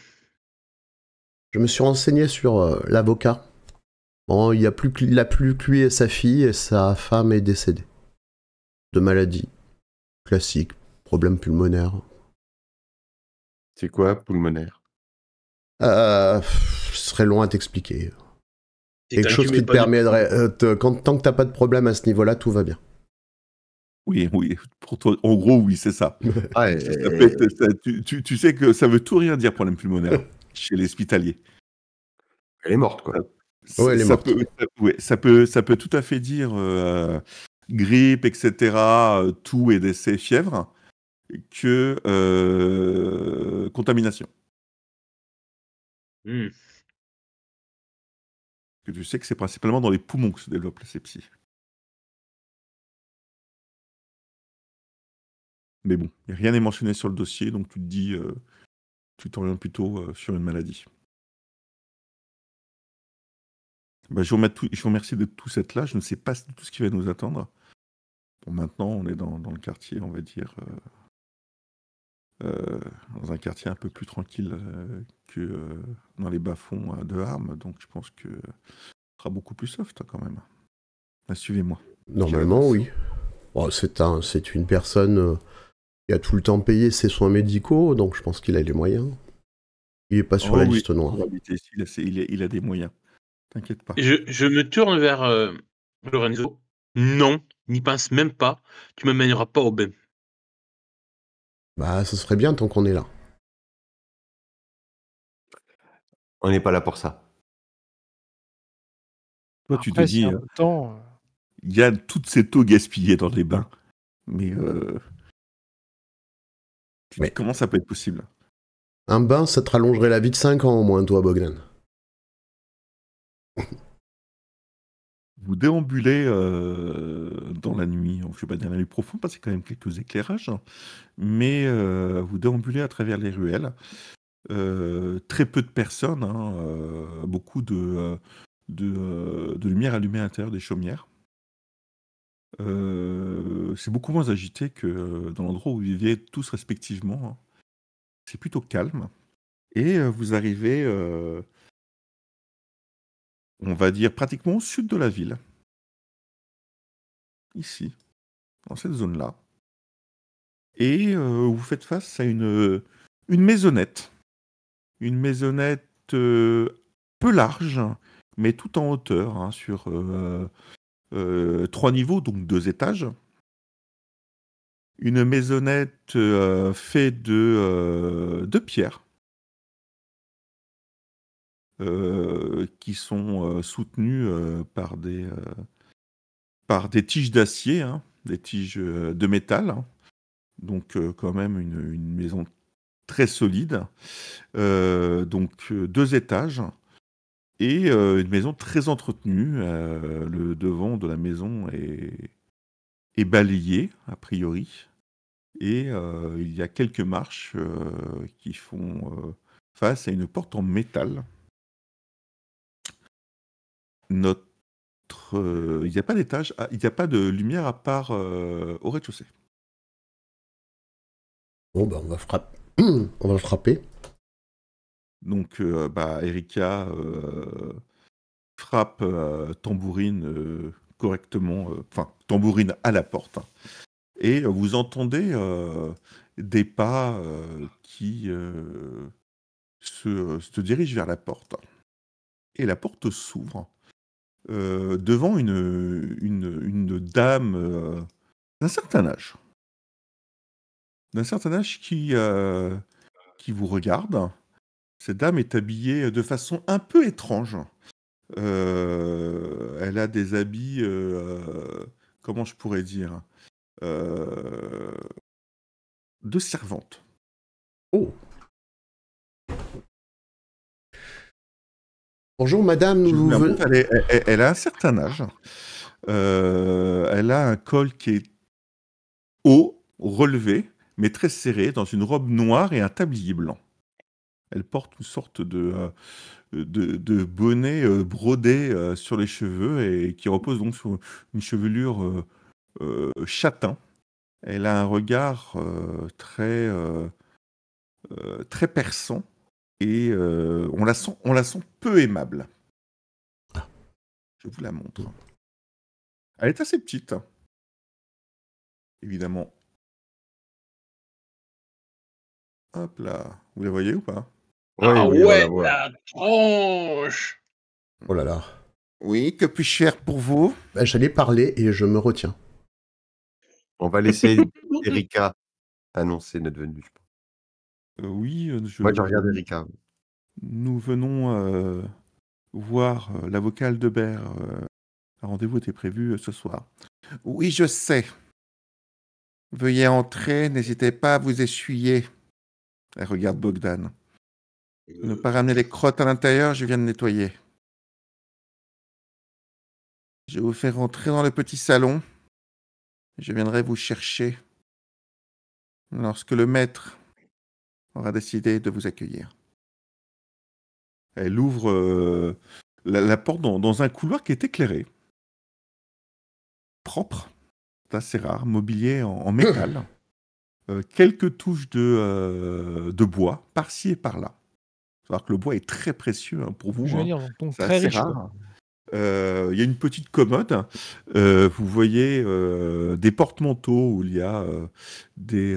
Je me suis renseigné sur l'avocat. Bon, il n'a plus que lui et sa fille, et sa femme est décédée. De maladie. Classique, problème pulmonaire. C'est quoi, pulmonaire? Ce serait long à t'expliquer. C'est Quelque quand chose tu qui mets te pas de- permettrait... tant que t'as pas de problème à ce niveau-là, tout va bien. Oui, pour toi, en gros, oui, c'est ça. Ah, Ça peut être- ça- tu sais que ça veut tout rien dire, problème pulmonaire, chez les hospitaliers. elle est morte, quoi. Ouais, elle est Ça morte. ça peut tout à fait dire grippe, etc., toux et décès, fièvre, que contamination. Hmm. Que tu sais que c'est principalement dans les poumons que se développe la sepsie. Mais bon, rien n'est mentionné sur le dossier, donc tu te dis, tu t'orientes plutôt sur une maladie. Bah, je vous remercie de tous être là. Je ne sais pas tout ce qui va nous attendre. Bon, maintenant, on est dans le quartier, on va dire, dans un quartier un peu plus tranquille que dans les bas-fonds de Armes. Donc, je pense que ce sera beaucoup plus soft quand même. Bah, suivez-moi. Normalement, oui. Bon, c'est une personne qui a tout le temps payé ses soins médicaux, donc je pense qu'il a les moyens. Il est pas sur la liste noire. Il a des moyens. T'inquiète pas. Je me tourne vers Lorenzo. Non, n'y pense même pas. Tu me mèneras pas au bain. Bah, ce serait bien tant qu'on est là. On n'est pas là pour ça. Toi, tu te Après, s'il y dis, a un peu de temps, il y a toute cette eau gaspillée dans les bains. Mais tu te dis, comment ça peut être possible? Un bain, ça te rallongerait la vie de 5 ans au moins, toi, Bogdan. Vous déambulez dans la nuit, je ne vais pas dire la nuit profonde, parce qu'il y a quand même quelques éclairages, hein, mais vous déambulez à travers les ruelles. Très peu de personnes, hein, beaucoup de lumière allumée à l'intérieur des chaumières. C'est beaucoup moins agité que dans l'endroit où vous viviez tous respectivement, hein. C'est plutôt calme. Et vous arrivez, on va dire, pratiquement au sud de la ville. Ici, dans cette zone-là. Et vous faites face à une maisonnette. Une maisonnette peu large, mais tout en hauteur, hein, sur 3 niveaux, donc 2 étages. Une maisonnette faite de pierres qui sont soutenues par des tiges d'acier, hein, des tiges de métal. Hein. Donc quand même une maison très solide. Donc 2 étages. Et une maison très entretenue. Le devant de la maison est balayé, a priori. Et il y a quelques marches qui font face à une porte en métal. Il n'y a pas d'étage, il n'y a pas de lumière à part au rez-de-chaussée. Bon, bah, on va frapper. Donc, Erika frappe tambourine correctement, enfin, tambourine à la porte. Hein. Et vous entendez des pas qui se dirigent vers la porte. Et la porte s'ouvre devant une dame d'un certain âge. D'un certain âge qui vous regarde. Cette dame est habillée de façon un peu étrange. Elle a des habits, comment je pourrais dire, de servante. Oh. Bonjour madame, Elle a un certain âge. Elle a un col qui est haut, relevé, mais très serré, dans une robe noire et un tablier blanc. Elle porte une sorte de bonnet brodé sur les cheveux et qui repose donc sur une chevelure châtain. Elle a un regard très perçant et on la sent peu aimable. Je vous la montre. Elle est assez petite. Évidemment, Hop là. Vous les voyez ou pas? Ah Oui, on la ouais, voit. la tronche! Oh là là. Oui, que puis-je faire pour vous? Bah, j'allais parler et je me retiens. On va laisser Erika annoncer notre venue, je pense. Oui, Moi, je regarde Erika. nous venons voir l'avocat Aldebert. Un rendez-vous était prévu ce soir. Oui, je sais. Veuillez entrer, n'hésitez pas à vous essuyer. Elle regarde Bogdan. Ne pas ramener les crottes à l'intérieur, je viens de nettoyer. Je vais vous faire rentrer dans le petit salon. Je viendrai vous chercher lorsque le maître aura décidé de vous accueillir. Elle ouvre la porte dans un couloir qui est éclairé. Propre. C'est assez rare. Mobilier en métal. Quelques touches de bois, par-ci et par-là. Il faut savoir que le bois est très précieux pour vous. Je veux Hein. dire, donc C'est très assez riche. Quoi. rare. Il y a une petite commode. Vous voyez des porte-manteaux où il y a des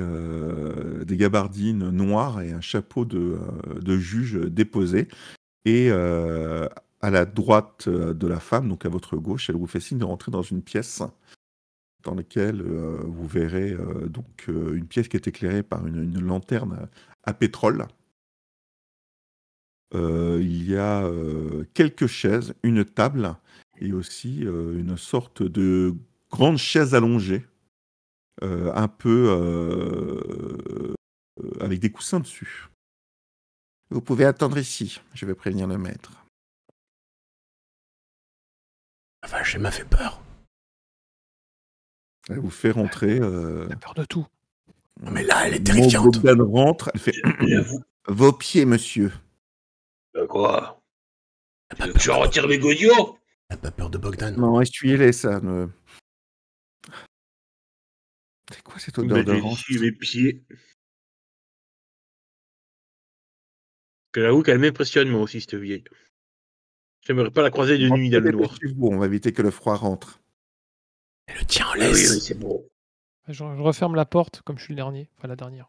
gabardines noires et un chapeau de juge déposé. Et à la droite de la femme, donc à votre gauche, elle vous fait signe de rentrer dans une pièce dans laquelle vous verrez donc une pièce qui est éclairée par une lanterne à pétrole. Il y a quelques chaises, une table et aussi une sorte de grande chaise allongée, un peu avec des coussins dessus. Vous pouvez attendre ici, je vais prévenir le maître. La vache, elle m'a fait peur. Elle vous fait rentrer. T'as peur de tout. Non, mais là, elle est Mon terrifiante. Bogdan rentre, elle fait vos pieds, monsieur. Quoi? Elle a pas Je peur de retire mes godillots? Elle a pas peur de Bogdan. Non, essuyez-les, ça. C'est quoi cette odeur de hanche? Mes pieds. Que j'avoue qu'elle m'impressionne, moi aussi, cette vieille. J'aimerais pas la croiser de nuit dans le noir. Dépêchez-vous, on va éviter que le froid rentre. Elle le tient en Oui, laisse. oui, c'est bon. Je referme la porte comme je suis le dernier. Enfin, la dernière.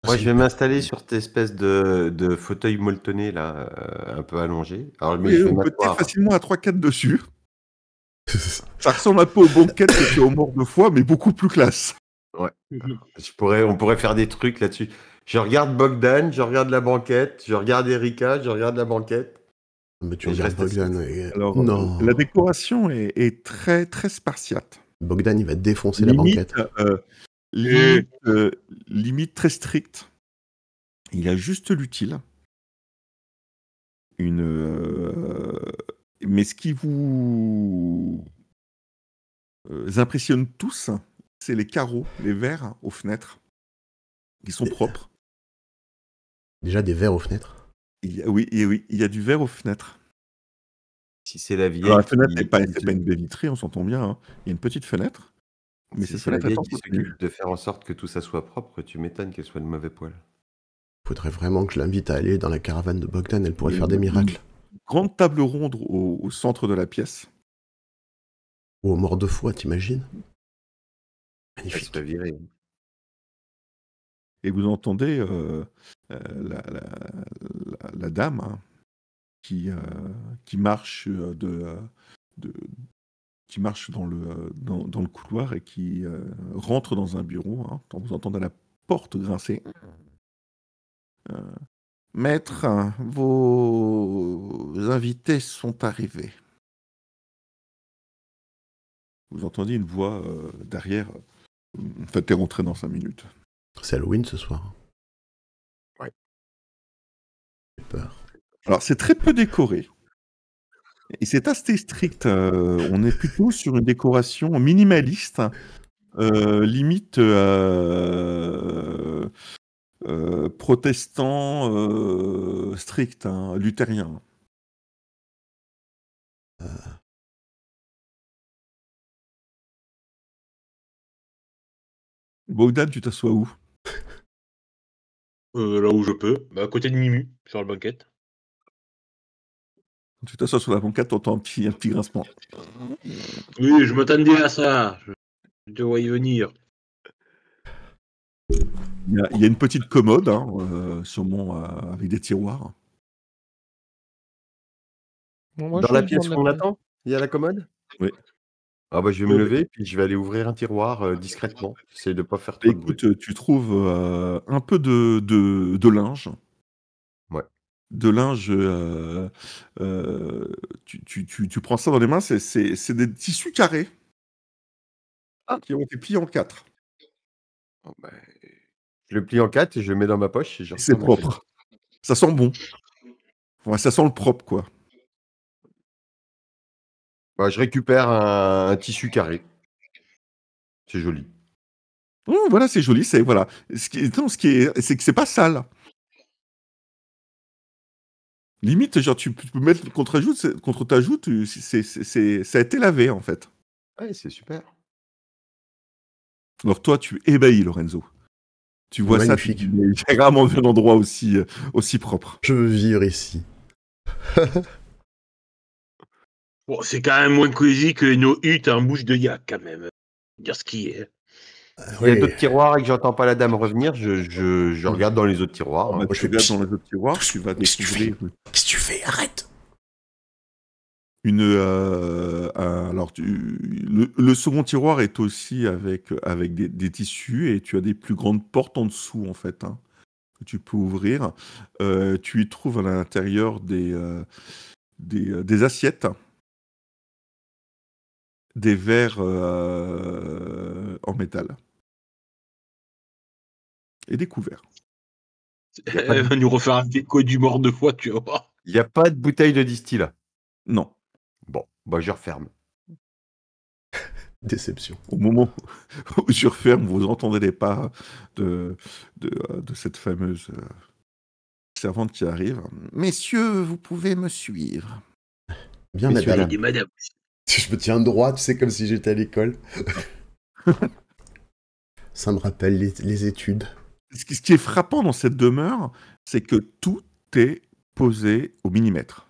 Moi, je vais m'installer sur cette espèce de fauteuil molletonné, là, un peu allongé. Alors, mais Oui, je vais on peut tenir m'asseoir. facilement à 3-4 dessus. Ça ressemble un peu aux banquettes que tu as au mort de foie, mais beaucoup plus classe. Ouais. On pourrait faire des trucs là-dessus. Je regarde Bogdan, je regarde la banquette, je regarde Erika, je regarde la banquette. Mais tu Et je regardes reste Bogdan. Et... Alors, non. la décoration est très, très spartiate. Bogdan, il va défoncer la banquette. Limite très stricte. Il a juste l'utile. Mais ce qui vous impressionne tous, c'est les carreaux, les verres aux fenêtres, qui sont propres. Déjà des verres aux fenêtres. Oui, il y a du verre aux fenêtres. Si c'est la vieille. Alors, la fenêtre, c'est pas une baie vitrée, on s'entend bien. Hein. Il y a une petite fenêtre. Mais Si cette c'est la fenêtre vieille est qui entretenue. s'occupe de faire en sorte que tout ça soit propre, tu m'étonnes qu'elle soit de mauvais poil. Faudrait vraiment que je l'invite à aller dans la caravane de Bogdan, elle pourrait faire des miracles. Grande table ronde au centre de la pièce. Ou aux morts de foie, t'imagines? Elle se Magnifique. fait virer. Et vous entendez la dame hein, qui marche qui marche dans le couloir et qui rentre dans un bureau. Hein, quand vous entendez la porte grincer. Maître, vos invités sont arrivés. Vous entendez une voix derrière. En fait, t'es rentré dans 5 minutes. C'est Halloween ce soir. Ouais. J'ai peur. Alors, c'est très peu décoré. Et c'est assez strict. On est plutôt sur une décoration minimaliste, limite protestant strict, hein, luthérien. Bogdan, tu t'assois où? Là où je peux, à côté de Mimu, sur la banquette. Tu t'assois sur la banquette, t'entends un petit grincement. Oui, je m'attendais à ça. Je dois y venir. Il y a une petite commode, hein, sûrement avec des tiroirs. Bon, moi, Dans je la fais le tour pièce de où on la pièce. attend, il y a la commode? Oui. Ah bah, je vais me lever, puis je vais aller ouvrir un tiroir, discrètement. J'essaie de pas faire trop de bruit. Écoute, tu trouves un peu de linge. Ouais. De linge, tu prends ça dans les mains, c'est des tissus carrés Ah! qui ont été pliés en 4. Bon, bah, je le plie en 4 et je le mets dans ma poche et je Et c'est repars m'entraîner. propre. Ça sent bon. Ouais, ça sent le propre, quoi. Bah, je récupère un tissu carré. C'est joli. Oh, voilà, c'est joli, c'est voilà. Ce qui est c'est que c'est pas sale. Limite, genre, tu peux mettre contre ta joue, ça a été lavé, en fait. Ouais, c'est super. Alors toi, tu ébahis, Lorenzo. Tu vois ça, tu te Magnifique. dis: «Mais j'ai rarement vu un endroit aussi propre». Je veux vivre ici. Bon, c'est quand même moins cosy que nos huttes en bouche de yak, quand même. Dire ce qui est. S'il y a Oui. d'autres tiroirs et que j'entends pas la dame revenir, je regarde dans les autres tiroirs, Alors, hein. bah, je tu fais regardes psst. dans les autres tiroirs, tu vas Qu'est-ce que tu découvrir Qu'est-ce que tu fais? Arrête! alors le second tiroir est aussi avec des tissus et tu as des plus grandes portes en dessous, en fait, hein, que tu peux ouvrir. Tu y trouves à l'intérieur des assiettes, des verres, en métal et des couverts. Il y a pas Elle de va nous refaire un déco du mort de foie, tu vas voir. il y a pas de bouteille de distillat? Non, Bon, bah, je referme. Déception. au moment où je referme, vous entendez les pas de cette fameuse, servante qui arrive. «Messieurs, vous pouvez me suivre». Bien, Messieurs, madame. dames. Des madames. Je me tiens droit, tu sais, comme si j'étais à l'école. Ça me rappelle les études. Ce qui est frappant dans cette demeure, c'est que tout est posé au millimètre.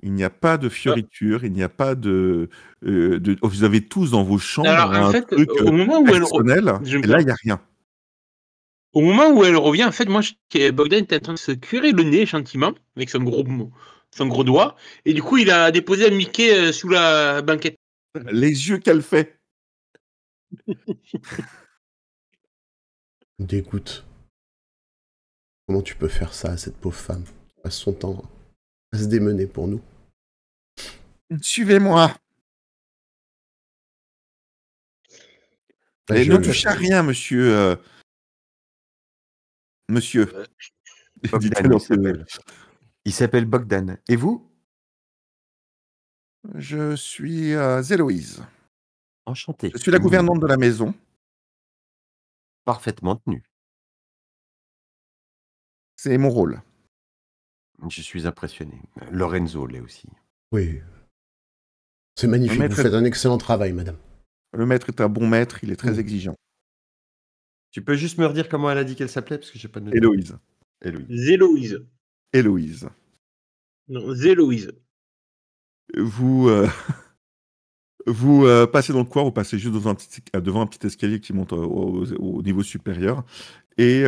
Il n'y a pas de fioritures, il n'y a pas vous avez tous dans vos chambres Alors, en un fait, truc, au moment où personnel je me et là, il permets- y a rien. au moment où elle revient, en fait, Bogdan était en train de se curer le nez gentiment, avec son gros doigt, et du coup, il a déposé un Mickey sous la banquette. Les yeux qu'elle fait! Dégoûte. Comment tu peux faire ça à cette pauvre femme? Elle passe son temps à se démener pour nous. «Suivez-moi Ah, et ne touchez à rien, monsieur, monsieur», Euh, dit-elle Bogdan, un il peu. s'appelle. Il s'appelle Bogdan. Et vous? «Je suis, Zéloïse. Enchanté. Je suis la gouvernante de la maison. Parfaitement tenu. C'est mon rôle». Je suis impressionné. Lorenzo l'est aussi. Oui. C'est magnifique, maître vous faites un excellent travail, madame. Le maître est un bon maître, il est très Mmh. exigeant. Tu peux juste me redire comment elle a dit qu'elle s'appelait? Parce que j'ai pas de notes. Héloïse. Héloïse. Zéloïse. Héloïse. Non, Zéloïse. Vous, vous passez dans le couloir, vous passez juste devant un petit escalier qui monte au niveau supérieur. Et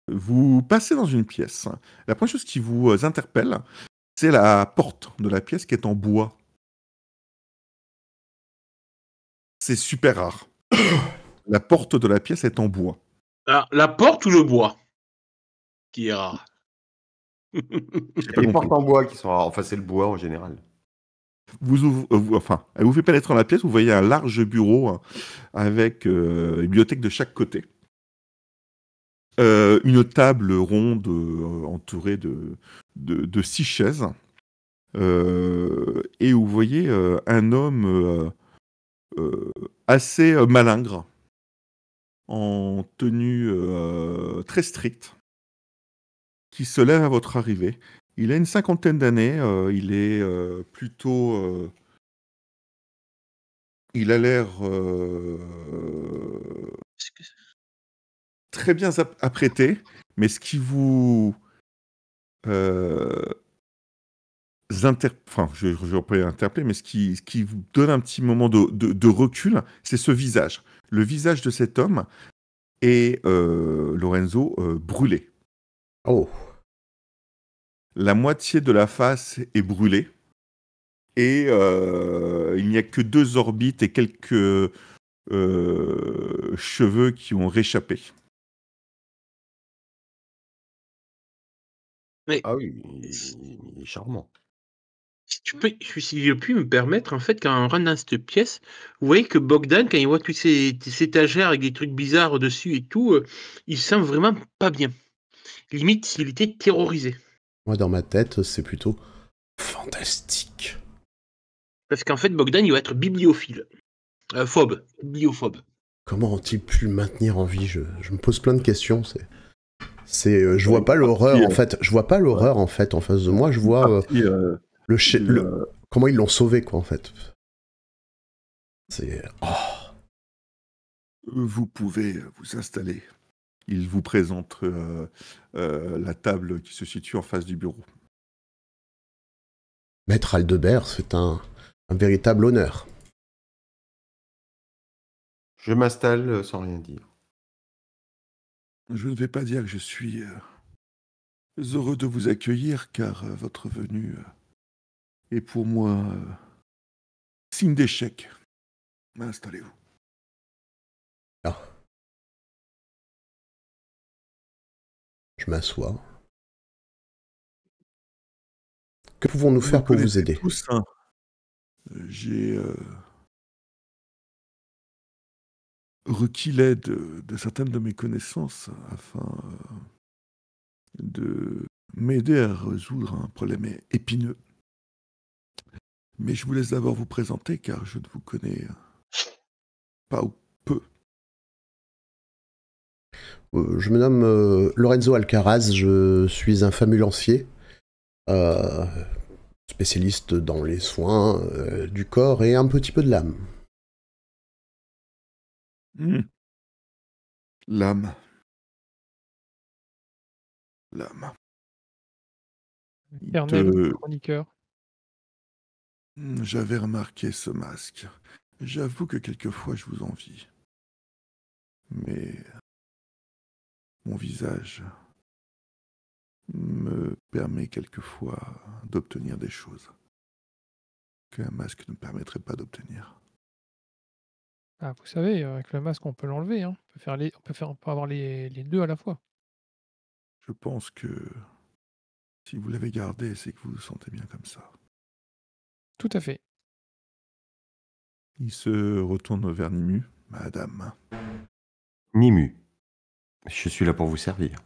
vous passez dans une pièce. La première chose qui vous interpelle, c'est la porte de la pièce qui est en bois. C'est super rare. La porte de la pièce est en bois. Alors, la porte ou le bois? Qui est rare. J'ai Il y pas a les compris. portes en bois qui sont rares. Enfin, c'est le bois en général. Elle vous fait pénétrer dans la pièce, vous voyez un large bureau, hein, avec une bibliothèque de chaque côté. Une table ronde entourée de 6 chaises. Et vous voyez un homme assez malingre, en tenue très stricte, qui se lève à votre arrivée. Il a une 50aine d'années, il est plutôt... il a l'air très bien apprêté, mais ce qui vous enfin, je vais pas interpeller, mais ce qui vous donne un petit moment de recul, c'est ce visage. Le visage de cet homme est, Lorenzo, brûlé. Oh, La moitié de la face est brûlée et il n'y a que 2 orbites et quelques cheveux qui ont réchappé. Mais Ah oui, il est charmant. si je puis me permettre, en fait, quand on rentre dans cette pièce, vous voyez que Bogdan, quand il voit toutes ces étagères avec des trucs bizarres dessus et tout, il se sent vraiment pas bien. Limite, il était terrorisé. moi dans ma tête, c'est plutôt fantastique. Parce qu'en fait, Bogdan, il va être bibliophile. Bibliophobe. Comment ont-ils pu le maintenir en vie je me pose plein de questions. Je Bon, vois pas l'horreur en parti, fait. Je vois pas l'horreur en fait en face de moi. Je vois parti, comment ils l'ont sauvé quoi en fait. C'est vous pouvez vous installer. Il vous présente la table qui se situe en face du bureau. Maître Aldebert, c'est un véritable honneur. Je m'installe sans rien dire. Je ne vais pas dire que je suis heureux de vous accueillir, car votre venue est pour moi signe d'échec. Installez-vous. Ah. Je m'assois. Que pouvons-nous faire pour vous connaissez aider? tous, hein. J'ai requis l'aide de certaines de mes connaissances afin de m'aider à résoudre un problème épineux. Mais je vous laisse d'abord vous présenter, car je ne vous connais pas ou peu. Je me nomme Lorenzo Alcaraz, je suis un famulancier, euh, spécialiste dans les soins du corps et un petit peu de l'âme. L'âme. L'âme. Éternel chroniqueur. J'avais remarqué ce masque. J'avoue que quelquefois je vous envie. Mais mon visage me permet quelquefois d'obtenir des choses qu'un masque ne permettrait pas d'obtenir. Ah, vous savez, avec le masque, on peut l'enlever, hein. On peut avoir les 2 à la fois. Je pense que si vous l'avez gardé, c'est que vous vous sentez bien comme ça. Tout à fait. Il se retourne vers Nimu. Madame. Nimu. Je suis là pour vous servir.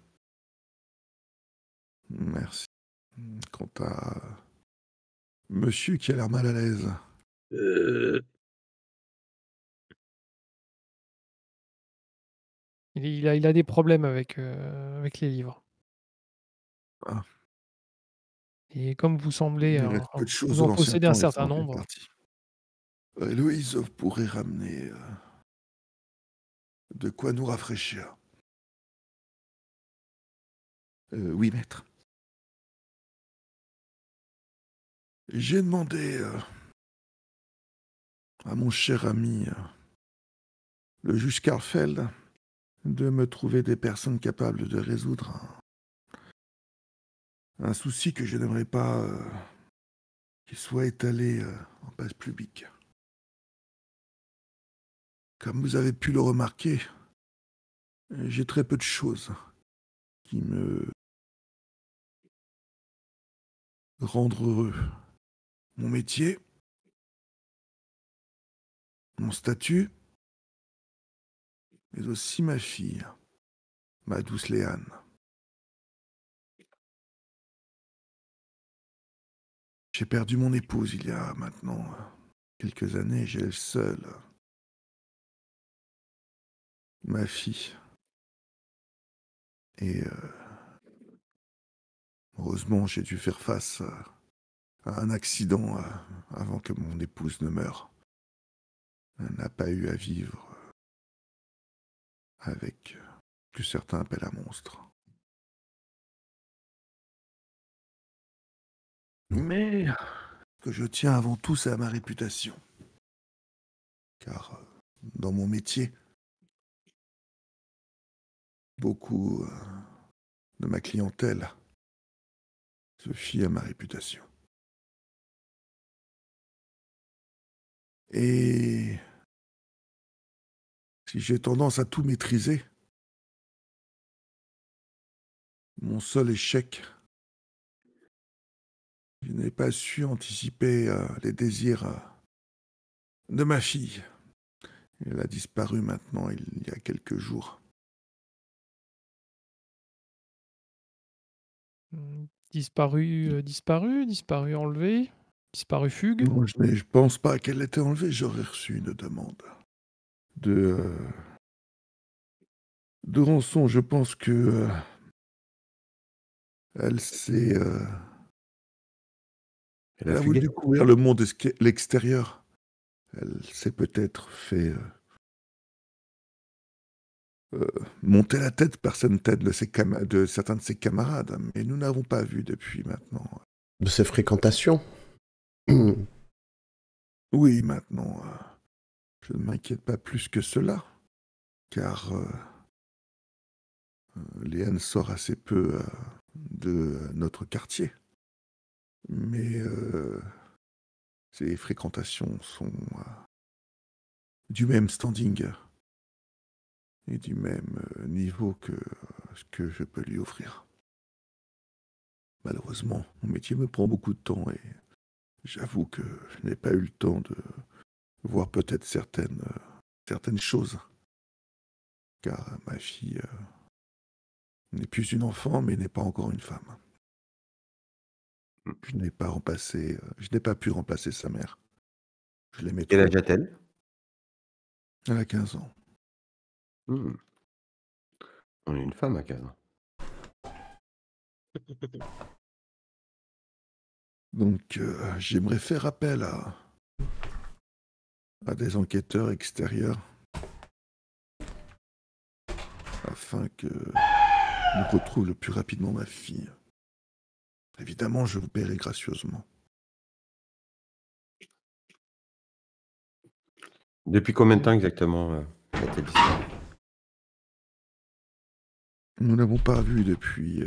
Merci. Quant à monsieur qui a l'air mal à l'aise. Il a des problèmes avec les livres. Ah. Et comme vous semblez, Il reste peu de choses vous de en l'ancien possédez un temps, il certain s'en fait nombre. partie. Héloïse pourrait ramener de quoi nous rafraîchir. Oui, maître. J'ai demandé à mon cher ami, le juge Karfeld, de me trouver des personnes capables de résoudre un souci que je n'aimerais pas qu'il soit étalé en place publique. Comme vous avez pu le remarquer, j'ai très peu de choses qui me rendent heureux. Mon métier, mon statut, mais aussi ma fille, ma douce Léane. J'ai perdu mon épouse il y a maintenant quelques années, j'ai seule ma fille. Et heureusement, j'ai dû faire face à un accident avant que mon épouse ne meure. Elle n'a pas eu à vivre avec ce que certains appellent un monstre. Mais ce que je tiens avant tout, c'est à ma réputation. Car dans mon métier, beaucoup de ma clientèle se fie à ma réputation. Et si j'ai tendance à tout maîtriser, mon seul échec, je n'ai pas su anticiper les désirs de ma fille. Elle a disparu maintenant il y a quelques jours. Disparu, disparu, enlevé, disparu, fugue. Non, je pense pas qu'elle était enlevée. J'aurais reçu une demande de rançon. Je pense que elle s'est... Elle elle a a voulu fugué. découvrir le monde l'extérieur. Elle s'est peut-être fait monter la tête par certaines têtes de certains de ses camarades, mais nous n'avons pas vu depuis maintenant. De ses fréquentations. Oui, maintenant, je ne m'inquiète pas plus que cela, car Léane sort assez peu de notre quartier. Mais ses fréquentations sont du même standing et du même niveau que ce que je peux lui offrir. Malheureusement, mon métier me prend beaucoup de temps et j'avoue que je n'ai pas eu le temps de voir peut-être certaines choses. Car ma fille n'est plus une enfant, mais n'est pas encore une femme. Je n'ai pas pu remplacer sa mère. Je l'aimais Quel trop. âge a-t-elle? Elle a 15 ans. On est une femme à 15 ans. Donc j'aimerais faire appel à des enquêteurs extérieurs afin que nous retrouve le plus rapidement ma fille. Évidemment, je vous paierai gracieusement. Depuis combien de temps exactement a-t-elle disparu? Nous n'avons pas vu depuis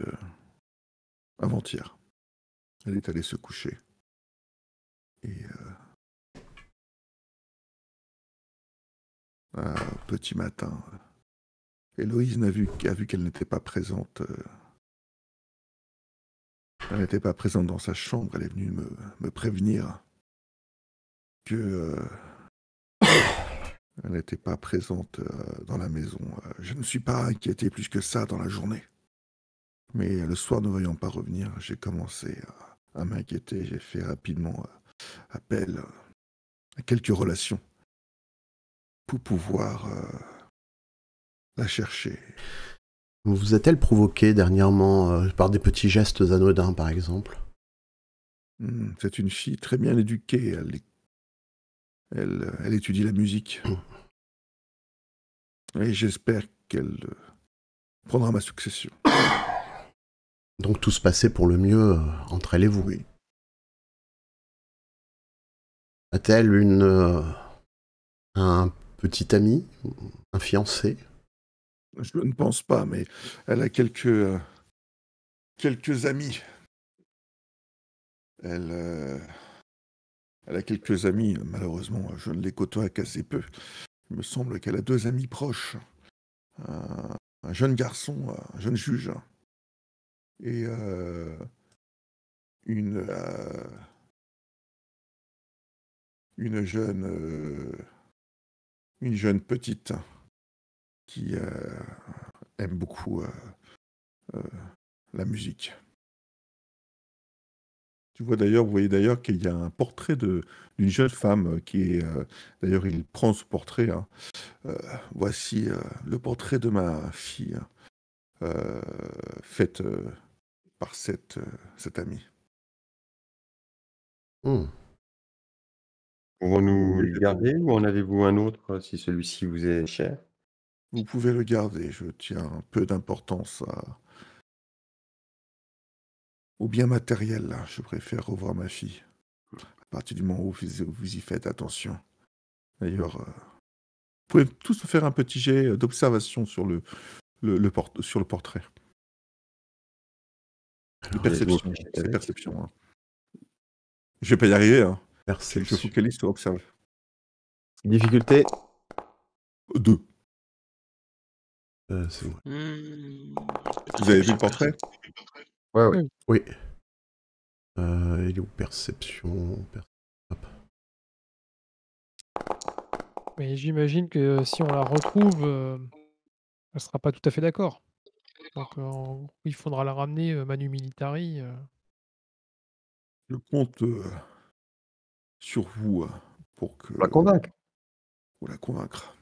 avant-hier. Elle est allée se coucher. Et petit matin, Héloïse a vu qu'elle n'était pas présente. Elle n'était pas présente dans sa chambre. Elle est venue me prévenir que elle n'était pas présente dans la maison. Je ne suis pas inquiété plus que ça dans la journée. Mais le soir, ne voyant pas revenir, j'ai commencé à m'inquiéter. J'ai fait rapidement appel à quelques relations pour pouvoir la chercher. Vous a-t-elle provoqué dernièrement par des petits gestes anodins, par exemple? C'est une fille très bien éduquée. Elle étudie la musique. Et j'espère qu'elle prendra ma succession. Donc tout se passait pour le mieux entre elle et vous. Oui. A-t-elle un petit ami, un fiancé? Je ne pense pas, mais elle a quelques amis. Elle a quelques amis. Malheureusement, je ne les côtoie qu'assez peu. Il me semble qu'elle a 2 amis proches. Un jeune garçon, un jeune juge, et une jeune petite qui aime beaucoup la musique. Vous voyez d'ailleurs qu'il y a un portrait d'une jeune femme qui est... d'ailleurs, il prend ce portrait. Hein. Voici le portrait de ma fille, fait par cette amie. Pouvons-nous le garder ou en avez-vous un autre si celui-ci vous est cher? Vous pouvez le garder, je tiens un peu d'importance ou bien matériel. Je préfère revoir ma fille. À partir du moment où vous y faites attention. D'ailleurs, vous pouvez tous faire un petit jet d'observation sur sur le portrait. De Alors, perception. j'étais C'est avec. perception. Hein. Je vais pas y arriver. Hein. Je perception. focalise sur observe. Difficulté. 2. C'est moi. Vous avez vu le portrait? Ouais. Oui. Il est où perception Hop. Mais j'imagine que si on la retrouve, elle sera pas tout à fait d'accord. Donc, il faudra la ramener, manu militari. Je compte sur vous pour La convaincre. pour la convaincre.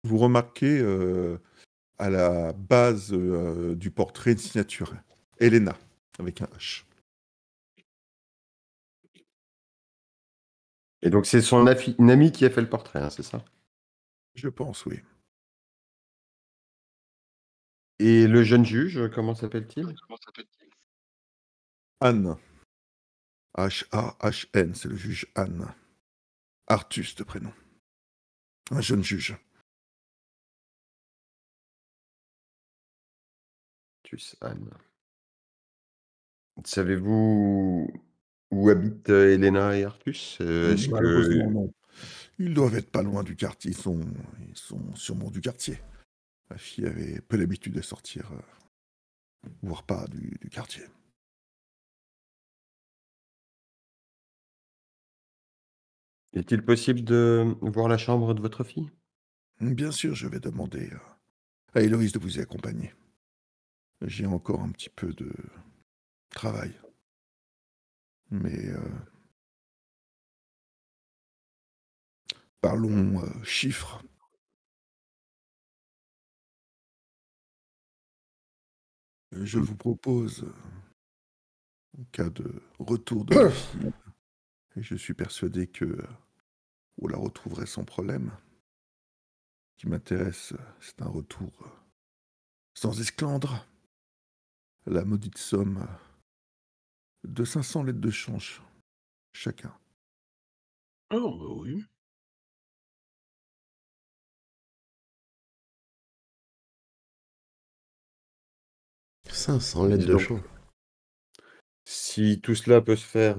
Vous remarquez à la base du portrait une signature. Elena, avec un H. Et donc, c'est une amie qui a fait le portrait, hein, c'est ça? Je pense, oui. Et le jeune juge, comment s'appelle-t-il? Anne. H-A-H-N, c'est le juge Anne. Artus de prénom. Un jeune juge. Artus Anne. Savez-vous où habitent Elena et Artus? Est-ce que... Malheureusement, non. Ils doivent être pas loin du quartier. Ils sont sûrement du quartier. Ma fille avait peu l'habitude de sortir, voire pas du quartier. Est-il possible de voir la chambre de votre fille? Bien sûr, je vais demander à Héloïse de vous y accompagner. J'ai encore un petit peu de travail. Mais parlons chiffres. Je vous propose, en cas de retour de ma fille, et je suis persuadé que vous la retrouverez sans problème. Ce qui m'intéresse, c'est un retour sans esclandre. La maudite somme de 500 lettres de change chacun. Oh, bah oui. « 500 lettres de Donc, change. si tout cela peut se faire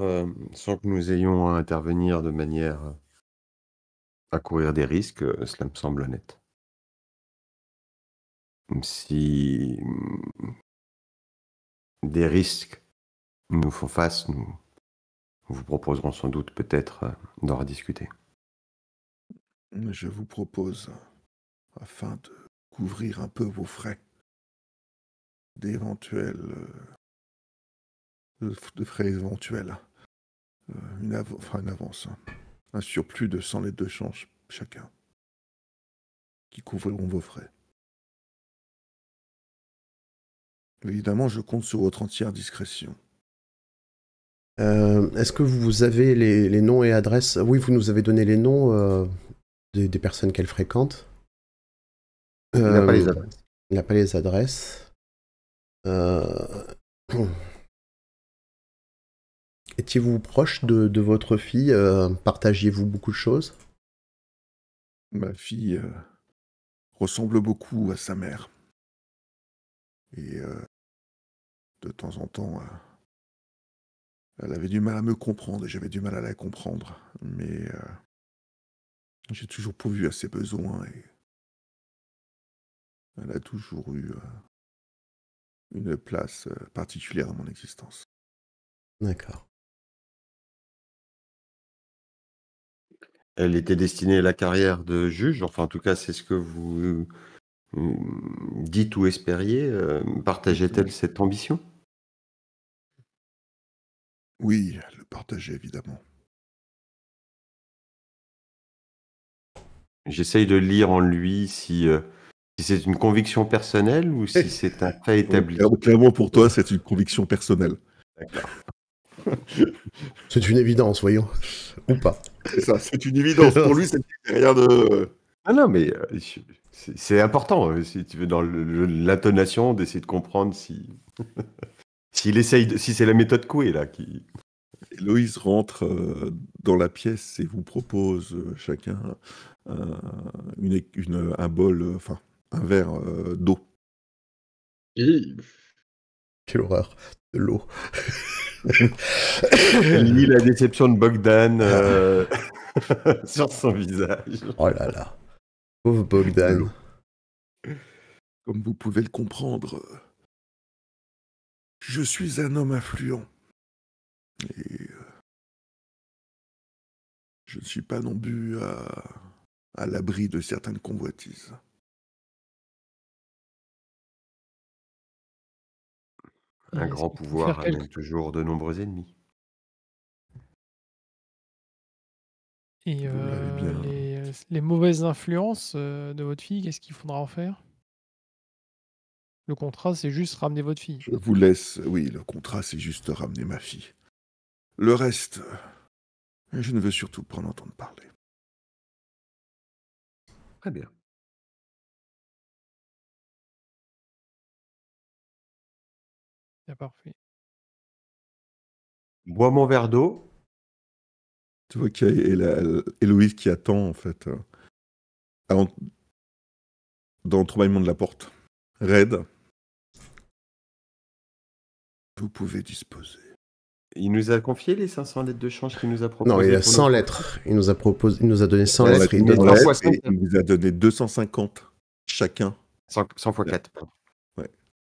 sans que nous ayons à intervenir de manière à courir des risques, cela me semble honnête. Si des risques nous font face, nous vous proposerons sans doute peut-être d'en rediscuter. Je vous propose, afin de couvrir un peu vos frais, de frais éventuels, une avance, un surplus de 100 lettres de change chacun, qui couvriront vos frais. Évidemment, je compte sur votre entière discrétion. Est-ce que vous avez les noms et adresses? Oui, vous nous avez donné les noms des personnes qu'elle fréquente. Il n'a pas les adresses. Il n'a pas les adresses. Étiez-vous proche de votre fille? Partagiez-vous beaucoup de choses? Ma fille ressemble beaucoup à sa mère. Et de temps en temps, elle avait du mal à me comprendre et j'avais du mal à la comprendre. Mais j'ai toujours pourvu à ses besoins et elle a toujours eu une place particulière dans mon existence. D'accord. Elle était destinée à la carrière de juge, enfin en tout cas c'est ce que vous dites ou espériez. Partageait-elle cette ambition? Oui, elle le partageait évidemment. J'essaye de lire en lui si c'est une conviction personnelle ou si c'est un fait établi. Clairement pour toi, c'est une conviction personnelle. D'accord. C'est une évidence, voyons. Ou pas. C'est ça, c'est une évidence. Pour lui, c'est rien de... Ah non, mais c'est important, si tu veux, dans l'intonation, d'essayer de comprendre si... Si c'est la méthode Coué, là, qui... Héloïse rentre dans la pièce et vous propose chacun un bol, enfin, un verre d'eau. Quelle horreur. De l'eau. Elle lit la déception de Bogdan sur son visage. Oh là là. Pauvre Bogdan. Comme vous pouvez le comprendre, je suis un homme influent. Et je ne suis pas non plus à l'abri de certaines convoitises. Un Et grand est-ce qu'il faut pouvoir faire quelque amène toujours de nombreux ennemis. et Vous l'avez bien. les mauvaises influences, de votre fille, qu'est-ce qu'il faudra en faire? Le contrat, c'est juste ramener votre fille. Je vous laisse, oui, le contrat, c'est juste ramener ma fille. Le reste, je ne veux surtout pas en entendre parler. Très bien. C'est parfait. Bois mon verre d'eau. Tu vois qu'il y a Héloïse qui attend, en fait, dans l'entrebâillement de la porte. Red, vous pouvez disposer. Il nous a confié les 500 lettres de change qu'il nous a proposé. Non, il a pour 100 notre- lettres. Il nous a donné 100 Ouais, lettres. il Il met donne 3 la- fois Et 5. il vous a donné 250 chacun. 100 fois 4.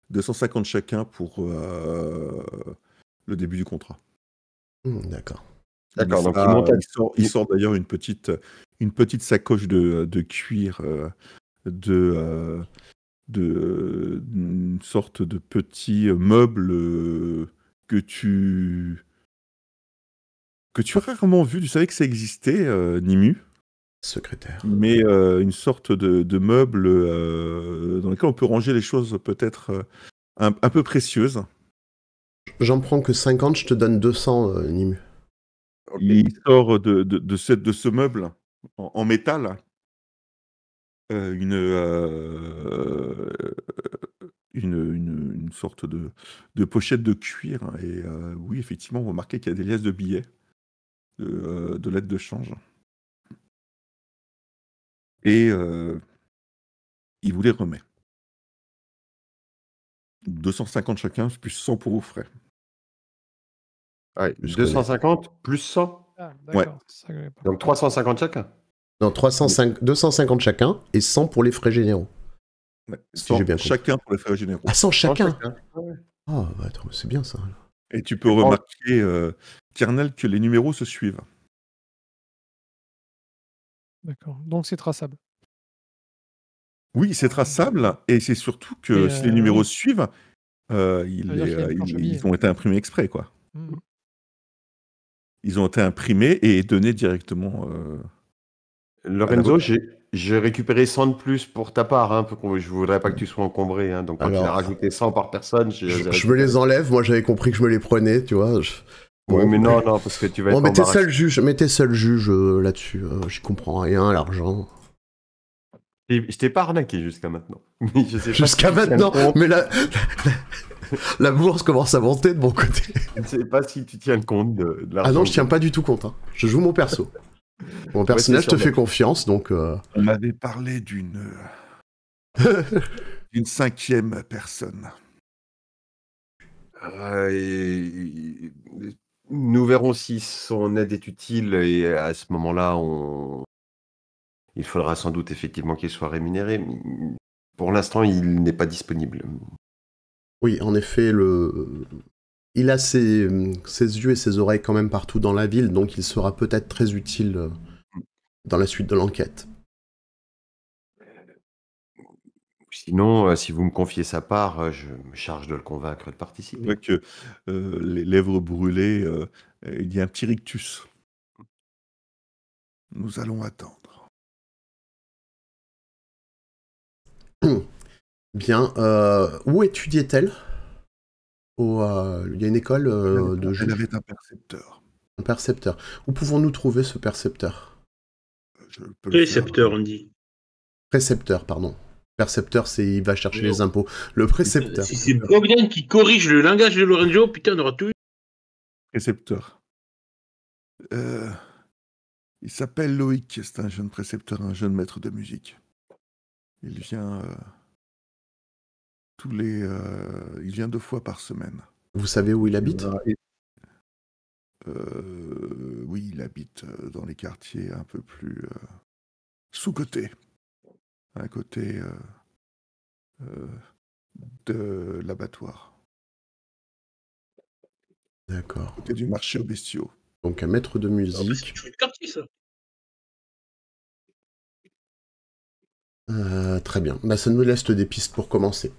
250 chacun pour le début du contrat. D'accord. D'accord, donc ça, il monte à- il sort d'ailleurs une petite sacoche de cuir, une sorte de petit meuble que tu as rarement vu. Tu savais que ça existait, Nimu, Secrétaire. mais une sorte de meuble dans lequel on peut ranger les choses peut-être un peu précieuses. J'en prends que 50, je te donne 200, Nimu. Ok. Il sort de ce meuble en métal une sorte de pochette de cuir. Et oui, effectivement, vous remarquez qu'il y a des liasses de billets, de lettres de change. Et il vous les remet. 250 chacun, plus 100 pour vos frais. Ouais, Je 250 plus 100. Ah d'accord, c'est ça que j'avais pas Donc 350 chacun. Non, 250 chacun et 100 pour les frais généraux. Ouais, Si 100 j'ai bien compris. chacun pour les frais généraux. Ah, 100 100 chacun. Ouais. Ah, bah, attends, c'est bien ça. Et tu peux remarquer, Kernel, que les numéros se suivent. D'accord, donc c'est traçable. Oui, c'est traçable, et c'est surtout que Et si les numéros oui. suivent, veut dire qu'il y a une planche à billets. ils ont été imprimés exprès, quoi. Mmh. Ils ont été imprimés et donnés directement. Lorenzo, j'ai récupéré 100 de plus pour ta part. Hein, je voudrais pas que tu sois encombré. Hein, donc quand Alors, il a rajouté 100 par personne, Je me les enlève, moi j'avais compris que je me les prenais, tu vois. Oui, mais non, parce que tu vas Bon, être mettez embarrassé. seul juge là-dessus. J'y comprends rien, l'argent. Je t'ai pas arnaqué jusqu'à maintenant. Mais je sais pas Jusqu'à si tu tiens maintenant, le compte. mais la bourse commence à monter de mon côté. Je ne sais pas si tu tiens le compte de l'argent. Ah non, je tiens pas du tout compte. Hein. Je joue mon perso. Mon personnage c'est te sûr, fait mais- confiance, donc... On m'avait parlé d'une 5e personne. Nous verrons si son aide est utile et à ce moment-là, il faudra sans doute effectivement qu'il soit rémunéré. Mais pour l'instant, il n'est pas disponible. Oui, en effet, il a ses yeux et ses oreilles quand même partout dans la ville, donc il sera peut-être très utile dans la suite de l'enquête. Sinon, si vous me confiez sa part, je me charge de le convaincre de C'est participer. vrai que les lèvres brûlées, il y a un petit rictus. Nous allons attendre. Bien. Où étudiait-elle Il y a une école de Elle juge, avait un percepteur. un percepteur. Où pouvons-nous trouver ce percepteur? Je peux le faire. Récepteur, on dit. Précepteur, pardon. Percepteur, il va chercher Mais les non. impôts. Le précepteur. Si c'est Bogdan qui corrige le langage de Lorenzo, putain, on aura tout eu. Précepteur. Il s'appelle Loïc, c'est un jeune précepteur, un jeune maître de musique. Il vient il vient 2 fois par semaine. Vous savez où il habite? Oui, il habite dans les quartiers un peu plus sous-cotés, à côté de l'abattoir, D'accord. à côté du marché aux bestiaux. Donc un maître de Ah, bah, musique. c'est chouette quartier, ça. Très bien. Bah, ça nous laisse des pistes pour commencer.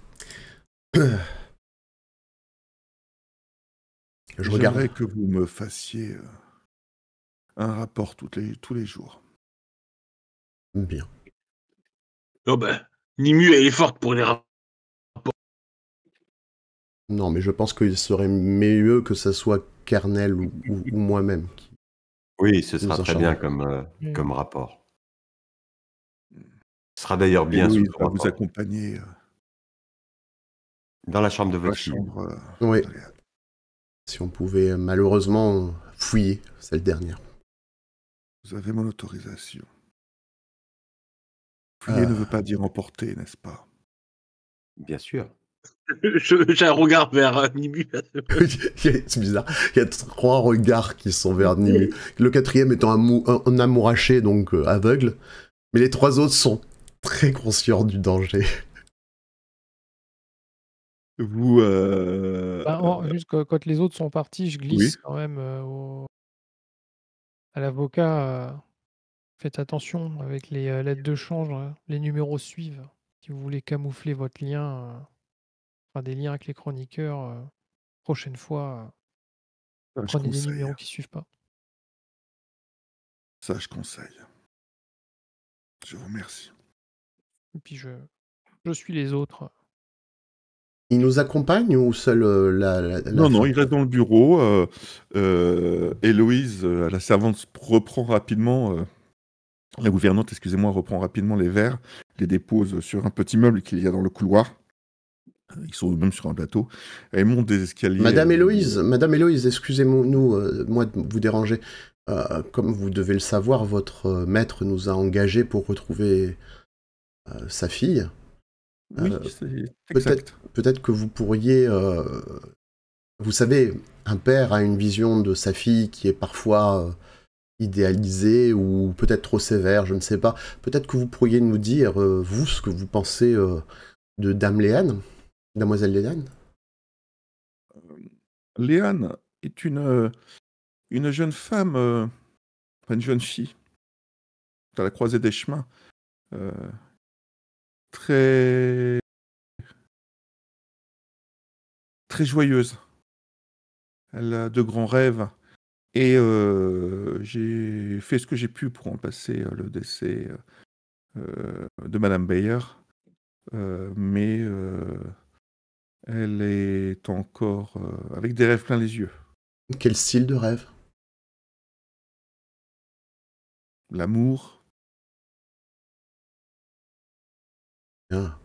Je regarde. J'aimerais que vous me fassiez un rapport tous les jours. Bien. Oh ben, Nimu, elle est forte pour les rapports. Non, mais je pense qu'il serait mieux que ça soit Kernel ou moi-même. Oui, ce Nous sera en très bien chargeons. comme rapport. Ce sera d'ailleurs bien sous Héloïse le va vous rapport. accompagner Dans la chambre de dans la votre fille. chambre. Oui. d'Aléa. Si on pouvait malheureusement fouiller celle dernière. Vous avez mon autorisation. Fouiller ne veut pas dire emporter, n'est-ce pas? Bien sûr. J'ai un regard vers Nimu. C'est bizarre. Il y a 3 regards qui sont vers Nimu. Le 4e étant un amouraché, donc aveugle. Mais les 3 autres sont très conscients du danger. Vous. Juste quand les autres sont partis, je Oui. glisse quand même à l'avocat. Faites attention avec les lettres de change, les numéros suivent. Si vous voulez camoufler votre lien, enfin des liens avec les chroniqueurs, prochaine fois, Ça, je prenez des conseille. numéros qui suivent pas. Ça, je conseille. Je vous remercie. Et puis je suis les autres. Il nous accompagne ou seul Non, il reste dans le bureau. Héloïse, la servante, reprend rapidement. La gouvernante, excusez-moi, reprend rapidement les verres, les dépose sur un petit meuble qu'il y a dans le couloir. Ils sont eux-mêmes sur un plateau. Elle monte des escaliers. Madame Héloïse, excusez-nous, moi de vous déranger. Comme vous devez le savoir, votre maître nous a engagés pour retrouver sa fille. Oui, c'est exact. Peut-être que vous pourriez... vous savez, un père a une vision de sa fille qui est parfois idéalisée ou peut-être trop sévère, je ne sais pas. Peut-être que vous pourriez nous dire, vous, ce que vous pensez de Dame Léane, Damoiselle Léane. Léane est une jeune femme, enfin une jeune fille, à la croisée des chemins, très joyeuse. Elle a de grands rêves et j'ai fait ce que j'ai pu pour remplacer le décès de Madame Bayer, mais elle est encore avec des rêves plein les yeux. Quel style de rêve? L'amour. Ah.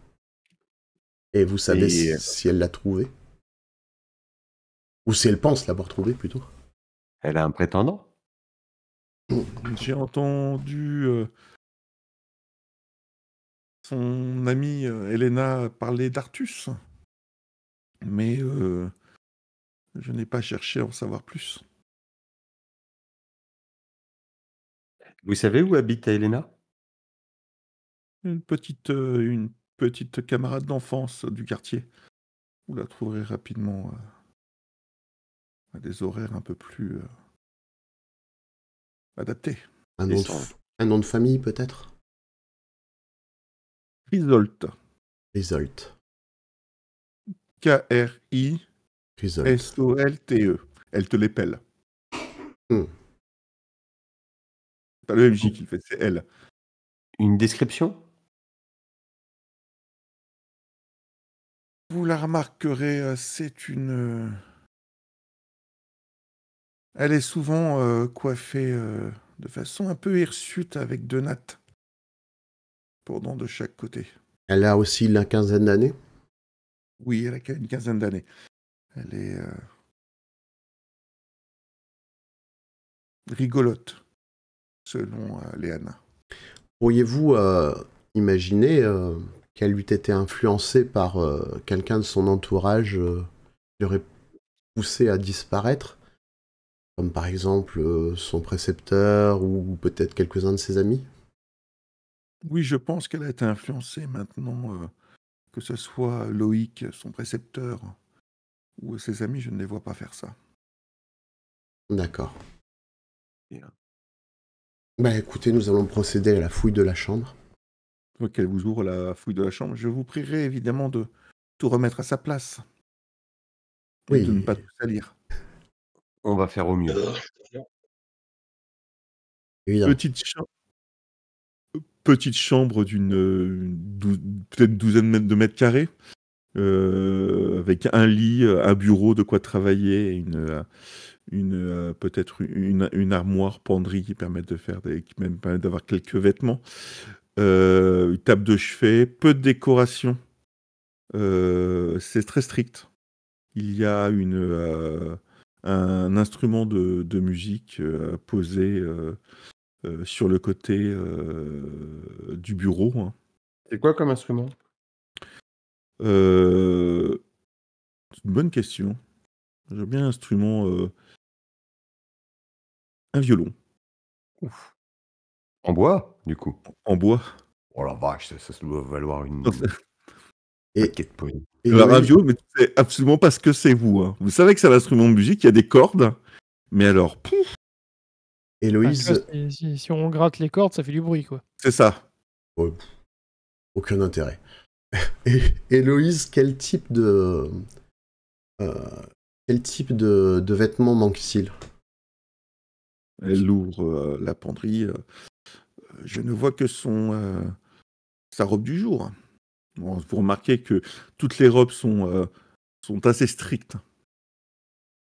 Et vous savez Et- si elle l'a trouvé? Ou si elle pense l'avoir trouvé, plutôt? Elle a un prétendant? J'ai entendu son amie Helena parler d'Artus, mais je n'ai pas cherché à en savoir plus. Vous savez où habite Helena? Une petite camarade d'enfance du quartier. Vous la trouverez rapidement à des horaires un peu plus adaptés. Un nom de famille, peut-être? Risolte. Risolte. K-R-I-S-O-L-T-E. Risolte. Elle te l'épelle. Hmm. C'est pas le MJ qui le fait, c'est elle. Une description? Vous la remarquerez, c'est une... Elle est souvent coiffée de façon un peu hirsute avec 2 nattes pendant de chaque côté. Elle a aussi la quinzaine d'années. Oui, elle a une quinzaine d'années. Elle est rigolote, selon Léana. Pourriez-vous imaginer qu'elle eût été influencée par quelqu'un de son entourage qui l'aurait poussé à disparaître, comme par exemple son précepteur ou peut-être quelques-uns de ses amis? Oui, je pense qu'elle a été influencée maintenant, que ce soit Loïc, son précepteur, ou ses amis, je ne les vois pas faire ça. D'accord. Bien. Bah écoutez, nous allons procéder à la fouille de la chambre. Une fois qu'elle vous ouvre la fouille de la chambre, je vous prierai évidemment de tout remettre à sa place et de ne Oui, pas tout salir. On va faire au mieux. évidemment. Petite chambre d'une peut-être douzaine de mètres carrés, avec un lit, un bureau, de quoi travailler, peut-être une armoire penderie qui permet qui même permet d'avoir quelques vêtements, une table de chevet, peu de décoration. C'est très strict. Il y a un instrument de musique posé sur le côté du bureau, hein. C'est quoi comme instrument? C'est une bonne question. J'ai bien un instrument, un violon Ouf. En bois, du coup? en bois. Oh la vache, ça doit valoir une Et, paquet de pognon. et Alors un Loïs, violon, mais tu sais absolument pas ce que c'est, vous, hein. Vous savez que c'est un instrument de musique, il y a des cordes, mais alors, pouf, et Ah, tu vois, Loïs, si on gratte les cordes, ça fait du bruit, quoi. c'est ça. oh, aucun intérêt. Et Loïs, euh, quel type de vêtements manque-t-il? Elle ouvre la penderie. Je ne vois que sa robe du jour. Bon, vous remarquez que toutes les robes sont assez strictes.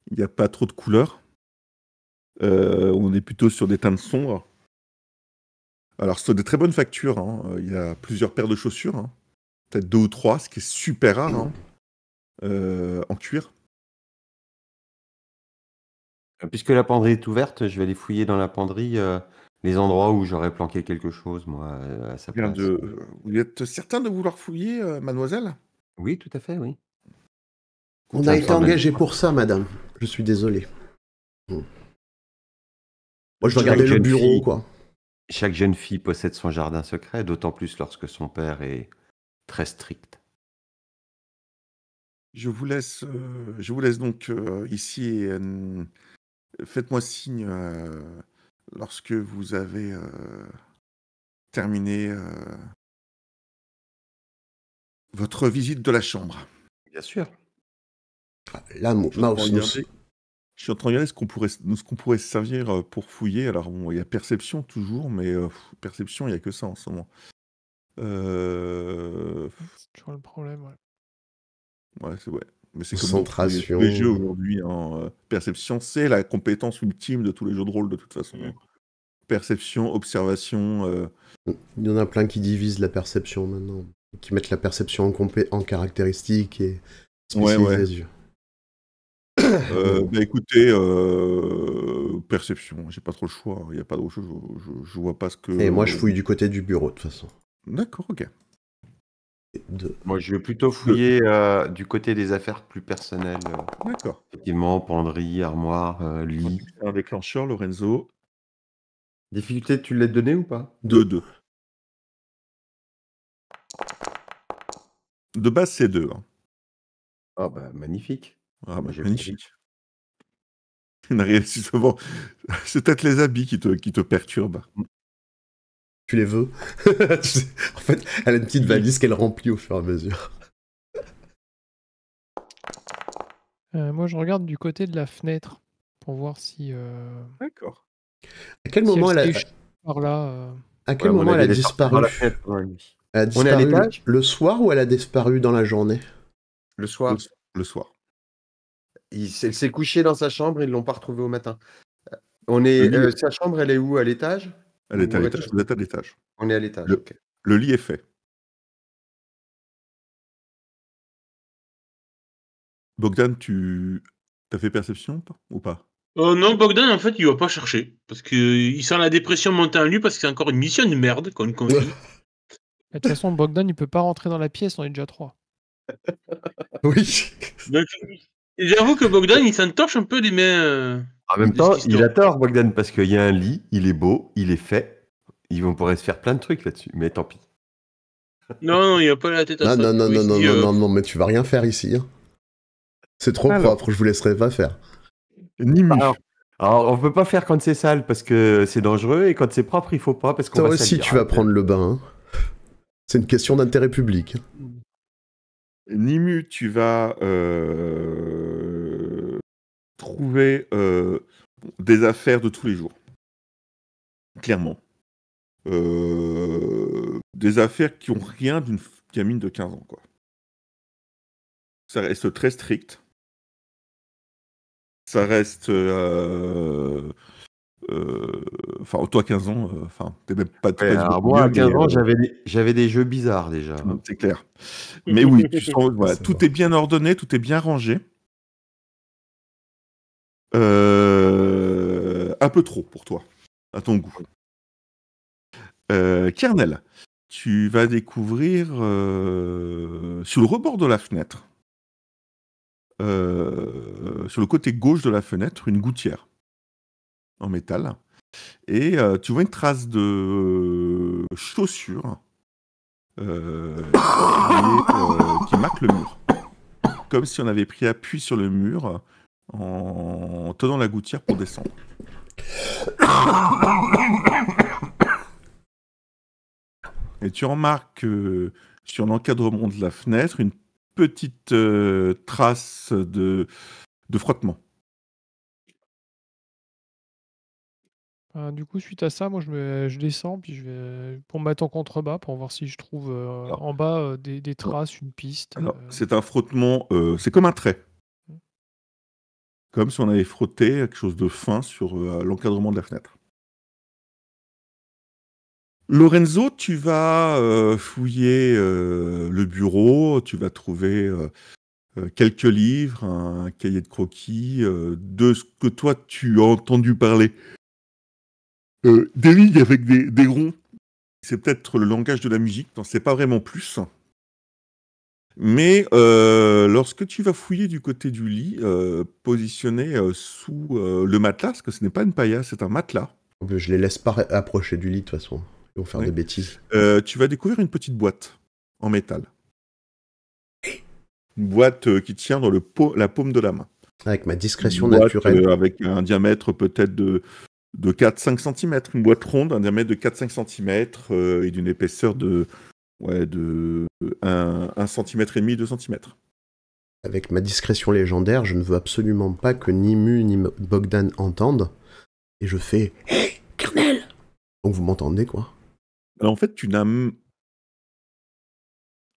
Il n'y a pas trop de couleurs. On est plutôt sur des teintes sombres. Alors, c'est de très bonne facture, hein. Il y a plusieurs paires de chaussures, hein. Peut-être 2 ou 3, ce qui est super rare, hein, en cuir. Puisque la penderie est ouverte, je vais aller fouiller dans la penderie, les endroits où j'aurais planqué quelque chose, moi, à sa Bien place. vous êtes certain de vouloir fouiller, mademoiselle? Oui, tout à fait, oui. On Ça a me été fera même engagé pas. pour ça, madame. Je suis désolé. Moi, je dois Chaque garder le jeune bureau, fille quoi. chaque jeune fille possède son jardin secret, d'autant plus lorsque son père est très strict. Je vous laisse donc, ici et faites-moi signe, lorsque vous avez, terminé, votre visite de la chambre. Bien sûr. Là, Je suis en train de Mouse, regarder ce qu'on pourrait se servir, pour fouiller. Alors bon, il y a perception toujours, mais perception, il y a que ça en ce moment. C'est toujours le problème, ouais. Ouais, c'est ouais. Mais c'est comme dans tous concentration. les jeux aujourd'hui, hein, perception, c'est la compétence ultime de tous les jeux de rôle de toute façon, hein. Perception, observation, Il y en a plein qui divisent la perception maintenant. Qui mettent la perception en caractéristique et ouais, spécialisent ouais. les yeux. Bah écoutez, perception, j'ai pas trop le choix, il y a pas d'autre chose, je vois pas ce que Et moi, je fouille du côté du bureau, de toute façon. D'accord, OK. Moi, je vais plutôt fouiller, du côté des affaires plus personnelles, D'accord. effectivement, penderie, armoire, Je lit. pense que c'est un déclencheur, Lorenzo. Difficulté, tu l'as donné ou pas? 2. De base, c'est 2, hein. Ah bah, magnifique. Ah bah, Moi, j'ai magnifique. Il n'a rien souvent c'est peut-être les habits qui te perturbent. Tu les veux? Tu sais, en fait, elle a une petite valise qu'elle remplit au fur et à mesure. Moi, je regarde du côté de la fenêtre pour voir si, D'accord. À quel si moment elle elle s'échappe par là. à quel Ouais, à mon moment elle avis, a elle est sortie par la disparu? fenêtre pendant la nuit. Elle a On est à disparu l'étage? le soir ou elle a disparu dans la journée? Le soir. Le soir. Elle s'est couchée dans sa chambre, ils l'ont pas retrouvée au matin. Sa chambre, elle est où? À l'étage? Elle est à Ou au l'étage, rez-de-chaussée? vous êtes à l'étage. On est à l'étage, OK. Le lit est fait. Bogdan, t'as fait perception ou pas? Non, Bogdan, en fait, il va pas chercher. Parce qu'il sent la dépression monter en lui parce que c'est encore une mission de merde qu'on lui confie. De toute façon, Bogdan, il peut pas rentrer dans la pièce, on est déjà 3. Oui. Donc, j'avoue que Bogdan, il s'entorche un peu les mains. En même de temps, cette il histoire. a tort, Bogdan, parce qu'il y a un lit, il est beau, il est fait. On pourrait se faire plein de trucs là-dessus, mais tant pis. Non, il a pas la tête à Non, ça. non, non, Il non, se non, dit, non, non, non, mais tu vas rien faire ici. Hein. C'est trop Alors. propre, je vous laisserai pas faire. Nimu. Alors, on peut pas faire quand c'est sale parce que c'est dangereux, et quand c'est propre, il faut pas parce qu'on Toi va aussi, salir. tu vas prendre le bain. Hein. C'est une question d'intérêt public. Nimu, tu vas trouver des affaires de tous les jours. Clairement. Des affaires qui ont rien d'une gamine de 15 ans, quoi. Ça reste très strict. Ça reste... Enfin, toi, 15 ans, t'es même pas... Ouais, alors moi, à 15 ans, j'avais des jeux bizarres déjà. Hein. C'est clair. Mais oui, tu sens, voilà, Ça tout va. est bien ordonné, tout est bien rangé. Un peu trop pour toi, à ton goût. Kernel, tu vas découvrir sur le rebord de la fenêtre, sur le côté gauche de la fenêtre, une gouttière en métal. Et tu vois une trace de chaussure qui marque le mur. Comme si on avait pris appui sur le mur en tenant la gouttière pour descendre. Et tu remarques sur l'encadrement de la fenêtre une petite trace de frottement. Du coup, suite à ça, moi, je descends, puis je vais pour me mettre en contrebas, pour voir si je trouve en bas des traces, une piste. Alors, c'est un frottement, c'est comme un trait. Comme si on avait frotté quelque chose de fin sur l'encadrement de la fenêtre. Lorenzo, tu vas fouiller le bureau, tu vas trouver quelques livres, un cahier de croquis, de ce que toi tu as entendu parler. Des lignes avec des ronds, c'est peut-être le langage de la musique, t'en sais pas vraiment plus. Mais lorsque tu vas fouiller du côté du lit, positionné sous le matelas, parce que ce n'est pas une paillasse, c'est un matelas, Je les laisse pas approcher du lit de toute façon. Ils vont faire Ouais. des bêtises. tu vas découvrir une petite boîte en métal. Une boîte qui tient dans la paume de la main. Avec ma discrétion Une boîte, naturelle. avec un diamètre peut-être de 4-5 cm. Une boîte ronde, un diamètre de 4-5 cm et d'une épaisseur de 1 cm et demi, 2 cm. Avec ma discrétion légendaire, je ne veux absolument pas que ni Mu ni Bogdan entendent. Et je fais « Hey, Kernel !» Donc vous m'entendez, quoi. Alors en fait, tu n'as...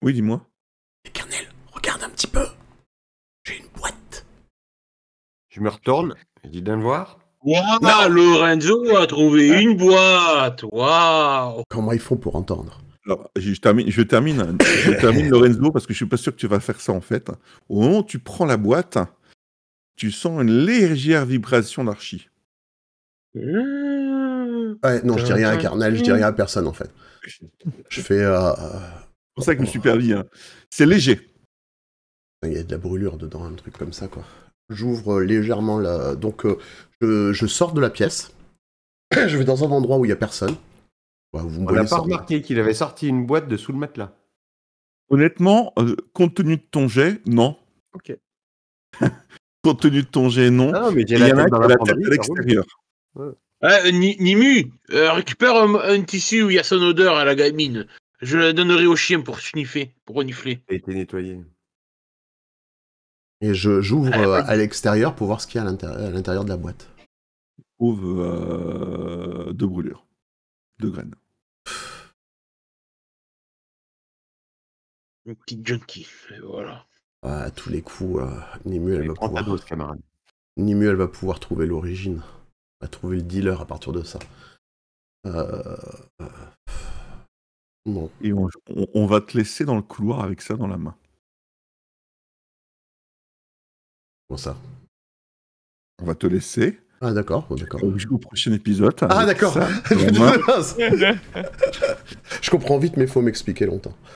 Oui, dis-moi. Hey, Kernel, regarde un petit peu. J'ai une boîte. Je me retourne, je dis, viens le voir. Waouh, Lorenzo a trouvé une boîte. Waouh. Comment ils font pour entendre? Alors, je termine Lorenzo, parce que je suis pas sûr que tu vas faire ça en fait. Au moment où tu prends la boîte, tu sens une légère vibration d'archi. Ouais, non, je dis rien à Kernel, je dis rien à personne, en fait. Je fais... C'est pour ça que je me suis perdu. Hein. C'est léger. Il y a de la brûlure dedans, un truc comme ça, quoi. J'ouvre légèrement la... Donc, je sors de la pièce. Je vais dans un endroit où il y a personne. Ouais, vous me On voyez n'a pas sortir. remarqué qu'il avait sorti une boîte de sous le matelas. Honnêtement, compte tenu de ton jet, non. Ok. Compte tenu de ton jet, non. Ah, mais j'ai Et la il y en a tête dans qui a la la tête penderie, à ça roule. l'extérieur. Nimu, récupère un tissu où il y a son odeur à la gamine. Je la donnerai au chien pour sniffer, pour renifler. Ça a été nettoyé. Et j'ouvre à l'extérieur pour voir ce qu'il y a à l'intérieur de la boîte. Trouve 2 brûlures. 2 graines. Un petit junkie, et voilà. À tous les coups, Nimu, elle Allez, va prends ta pouvoir... dose, camarade. Nimu, elle va pouvoir trouver l'origine. Elle va trouver le dealer à partir de ça. Non. Et on va te laisser dans le couloir avec ça dans la main. Comment ça? On va te laisser. Ah d'accord, bon, d'accord. Au prochain épisode. Ah avec d'accord. ça, vraiment. Je comprends vite, mais il faut m'expliquer longtemps.